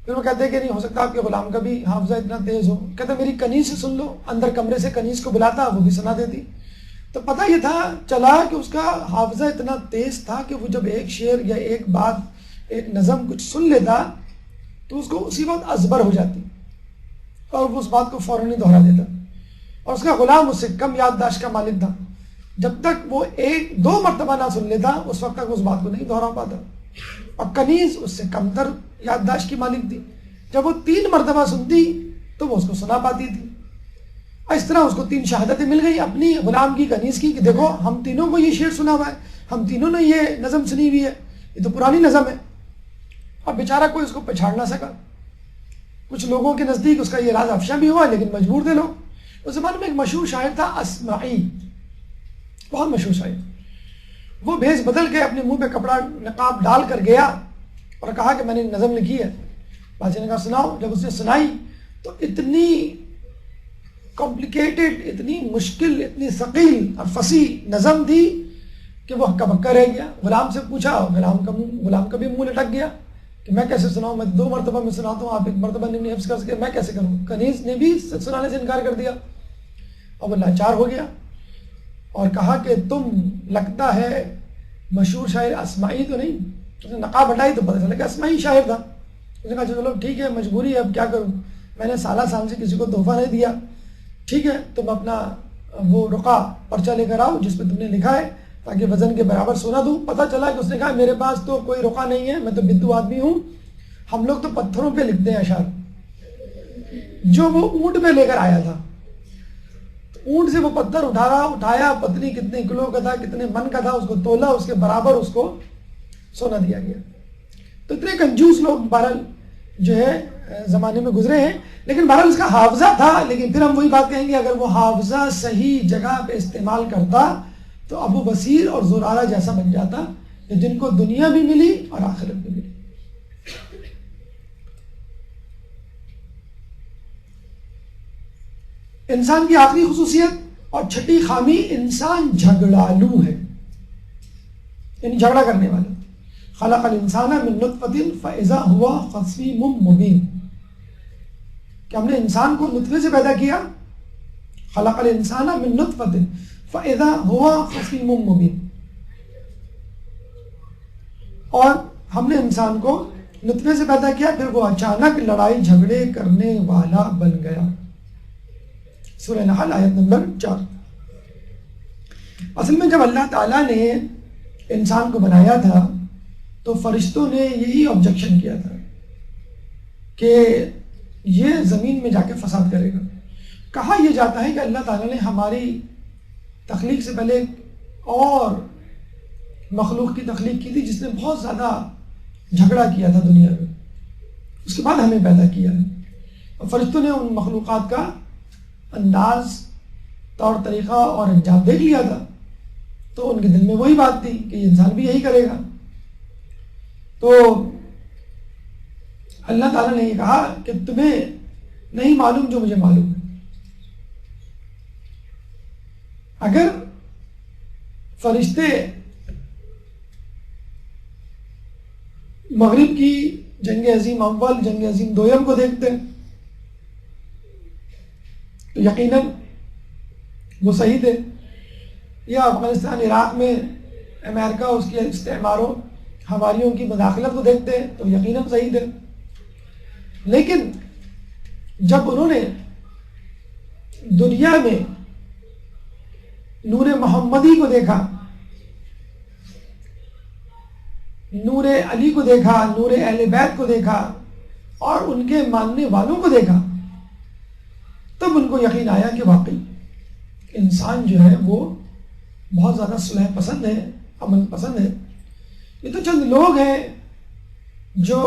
پھر وہ کہتے کہ نہیں ہو سکتا آپ کے غلام کا بھی حافظہ اتنا تیز ہو. کہتا میری کنیز سے سن لو. اندر کمرے سے کنیز کو بلاتا، وہ بھی سنا دیتی. تو پتہ یہ تھا چلا کہ اس کا حافظہ اتنا تیز تھا کہ وہ جب ایک شعر یا ایک بات، ایک نظم کچھ سن لیتا تو اس کو اسی وقت ازبر ہو جاتی اور وہ اس بات کو فوراً ہی دہرا دیتا. اور اس کا غلام اس سے کم یادداشت کا مالک تھا. جب تک وہ ایک دو مرتبہ نہ سن لیتا اس وقت تک اس بات کو نہیں دہرا پاتا. اور کنیز اس سے کمتر یادداشت کی مالک تھی. جب وہ 3 مرتبہ سنتی تو وہ اس کو سنا پاتی تھی. اس طرح اس کو 3 شہادتیں مل گئی اپنی غلام کی کنیز کی کہ دیکھو ہم تینوں کو یہ شعر سنا ہوا ہے, ہم تینوں نے یہ نظم سنی ہوئی ہے, یہ تو پرانی نظم ہے. اور بیچارہ کوئی اس کو پہچان نہ سکا. کچھ لوگوں کے نزدیک اس کا یہ راز افشا بھی ہوا, لیکن مجبور تھے لوگ. اس زمانے میں ایک مشہور شاعر تھا اصمعی, بہت مشہور شاعر. وہ بھیس بدل کے اپنے منہ پہ کپڑا نقاب ڈال کر گیا اور کہا کہ میں نے نظم لکھی ہے. بادشاہ نے کہا سناؤ. جب اس نے سنائی تو اتنی کمپلیکیٹڈ, اتنی مشکل, اتنی ثقیل اور فصیح نظم تھی کہ وہ ہکا بکا رہ گیا. غلام سے پوچھا, غلام کا بھی منہ لٹک گیا کہ میں کیسے سناؤں, میں 2 مرتبہ میں سناتا ہوں, آپ 1 مرتبہ نہیں حفظ کر سکے, میں کیسے کروں. کنیز نے بھی سنانے سے انکار کر دیا اور وہ لاچار ہو گیا اور کہا کہ تم لگتا ہے مشہور شاعر اصمعی تو نہیں. اس نے نقاب ہٹائی تو پتہ چلا کہ اصمعی شاعر تھا. اس نے کہا چلو ٹھیک ہے, مجبوری ہے, اب کیا کروں, میں نے سالہ سال سے کسی کو تحفہ نہیں دیا, ٹھیک ہے تم اپنا وہ رقع پرچہ لے کر آؤ جس پہ تم نے لکھا ہے تاکہ وزن کے برابر سونا دوں. پتہ چلا کہ اس نے کہا میرے پاس تو کوئی رقع نہیں ہے, میں تو بدو آدمی ہوں, ہم لوگ تو پتھروں پہ لکھتے ہیں اشعار. جو وہ اونٹ میں لے کر آیا تھا, اونٹ سے وہ پتھر اٹھایا, پتنی کتنے کلو کا تھا, کتنے من کا تھا, اس کو تولا, اس کے برابر اس کو سونا دیا گیا. تو اتنے کنجوس لوگ بہرحال جو ہے زمانے میں گزرے ہیں. لیکن بہرحال اس کا حافظہ تھا, لیکن پھر ہم وہی بات کہیں گے اگر وہ حافظہ صحیح جگہ پہ استعمال کرتا تو ابو بصیر اور زرارہ جیسا بن جاتا کہ جن کو دنیا بھی ملی اور آخرت بھی ملی. انسان کی آخری خصوصیت اور چھٹی خامی, انسان جھگڑالو ہے, یعنی جھگڑا کرنے والا. خلق الانسان من نطفۃ فاذا هو خصیم مبین, کہ ہم نے انسان کو نطفے سے پیدا کیا. خلق الانسان من نطفۃ فاذا هو خصیم مبین, اور ہم نے انسان کو نطفے سے پیدا کیا, پھر وہ اچانک لڑائی جھگڑے کرنے والا بن گیا. سورہ نحل آیت نمبر 4. اصل میں جب اللہ تعالیٰ نے انسان کو بنایا تھا تو فرشتوں نے یہی آبجیکشن کیا تھا کہ یہ زمین میں جا کے فساد کرے گا. کہا یہ جاتا ہے کہ اللہ تعالیٰ نے ہماری تخلیق سے پہلے اور مخلوق کی تخلیق کی تھی جس نے بہت زیادہ جھگڑا کیا تھا دنیا میں, اس کے بعد ہمیں پیدا کیا ہے. اور فرشتوں نے ان مخلوقات کا انداز, طور طریقہ اور انجام دیکھ لیا تھا, تو ان کے دل میں وہی بات تھی کہ یہ انسان بھی یہی کرے گا. تو اللہ تعالیٰ نے یہ کہا کہ تمہیں نہیں معلوم جو مجھے معلوم ہے. اگر فرشتے مغرب کی جنگ عظیم اول, جنگ عظیم دویم کو دیکھتے تو یقیناً وہ صحیح تھے, یا افغانستان عراق میں امریکہ اس کے استعماروں ہماریوں کی مداخلت کو دیکھتے تو یقیناً صحیح تھے. لیکن جب انہوں نے دنیا میں نور محمدی کو دیکھا, نور علی کو دیکھا, نور اہل بیت کو دیکھا اور ان کے ماننے والوں کو دیکھا, تب ان کو یقین آیا کہ واقعی انسان جو ہے وہ بہت زیادہ صلح پسند ہے, امن پسند ہے. یہ تو چند لوگ ہیں جو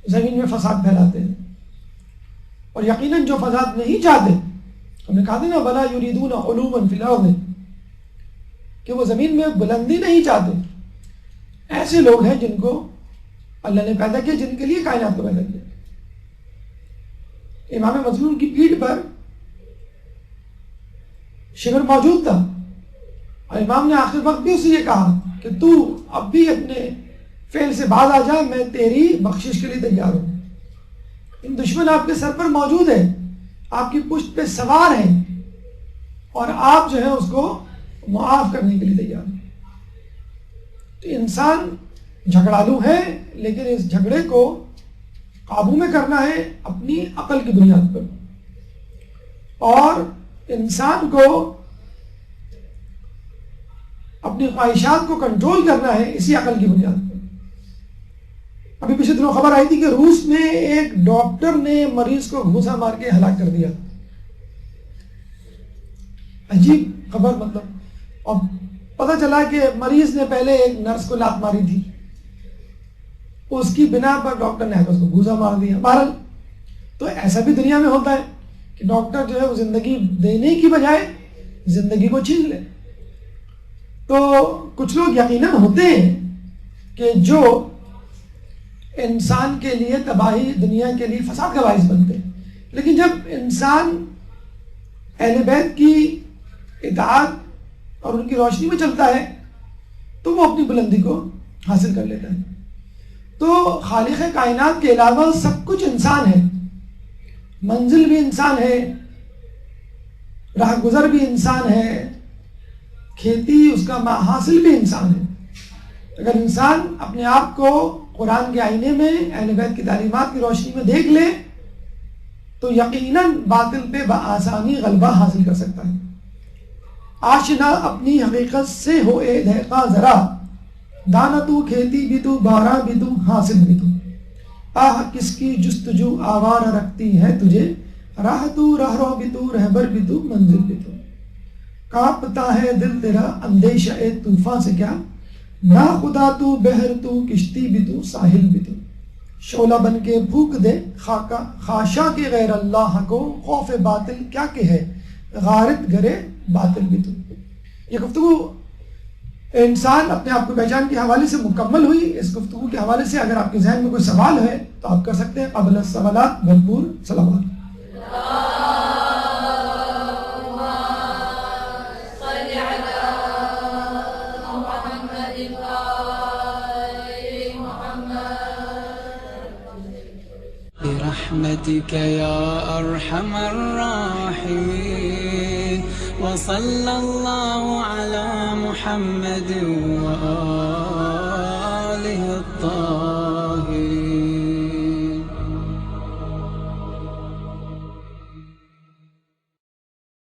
زمین میں فساد پھیلاتے ہیں, اور یقیناً جو فساد نہیں چاہتے, ہم نے کہا تھا نا بلا یریدون علوا فی الارض, کہ وہ زمین میں بلندی نہیں چاہتے. ایسے لوگ ہیں جن کو اللہ نے پیدا کیا, جن کے لیے کائنات کو پیدا کیا. امام مظلوم کی پیٹھ پر شبر موجود تھا, اور امام نے آخر وقت بھی اسے یہ کہا کہ تو اب بھی اپنے فعل سے باز آ جا, میں تیری بخشش کے لیے تیار ہوں. ان دشمن آپ کے سر پر موجود ہے, آپ کی پشت پہ سوار ہیں, اور آپ جو ہے اس کو معاف کرنے کے لیے تیار ہیں. تو انسان جھگڑالو ہے, لیکن اس جھگڑے کو قابو میں کرنا ہے اپنی عقل کی بنیاد پر, اور انسان کو اپنی خواہشات کو کنٹرول کرنا ہے اسی عقل کی بنیاد پر. ابھی پچھلے دنوں خبر آئی تھی کہ روس میں ایک ڈاکٹر نے مریض کو گھوسا مار کے ہلاک کر دیا. عجیب خبر مطلب. اور پتہ چلا کہ مریض نے پہلے ایک نرس کو لات ماری تھی, اس کی بنا پر ڈاکٹر نے اس کو گھوسا مار دیا. بہرحال تو ایسا بھی دنیا میں ہوتا ہے کہ ڈاکٹر جو ہے وہ زندگی دینے کی بجائے زندگی کو چھین لے. تو کچھ لوگ یقیناً ہوتے ہیں کہ جو انسان کے لیے تباہی, دنیا کے لیے فساد کا باعث بنتے ہیں. لیکن جب انسان اہل بیت کی اطاعت اور ان کی روشنی میں چلتا ہے تو وہ اپنی بلندی کو حاصل کر لیتا ہے. تو خالق کائنات کے علاوہ سب کچھ انسان ہے. منزل بھی انسان ہے, راہ گزر بھی انسان ہے, کھیتی اس کا حاصل بھی انسان ہے. اگر انسان اپنے آپ کو قرآن کے آئینے میں اہل بیت کی تعلیمات کی روشنی میں دیکھ لے تو یقیناً باطل پہ بآسانی غلبہ حاصل کر سکتا ہے. آشنا اپنی حقیقت سے ہو اے دہقاں ذرا, دانا تو کھیتی بھی تو بارہ بھی تو حاصل بھی تو, آہ کس کی جستجو آوارہ رکھتی ہے تجھے, راہ تو راہ رو بھی تو رہبر بھی تو منزل بھی تو. کانپتا ہے دل تیرا اندیشہ اے طوفان سے کیا, نہ خدا تو بحر تو کشتی بھی تو ساحل بھی تو. شعلہ بن کے پھونک دے خاکہ خاشا کے غیر اللہ کو, خوف باطل کیا کہ ہے غارت گرے باطل بھی تو. یہ گفتگو انسان اپنے آپ کو پہچان کے حوالے سے مکمل ہوئی. اس گفتگو کے حوالے سے اگر آپ کے ذہن میں کوئی سوال ہے تو آپ کر سکتے ہیں. قبل السوالات بھرپور سلامات. برحمتك يا أرحم الراحمين وصلى الله على محمد وآله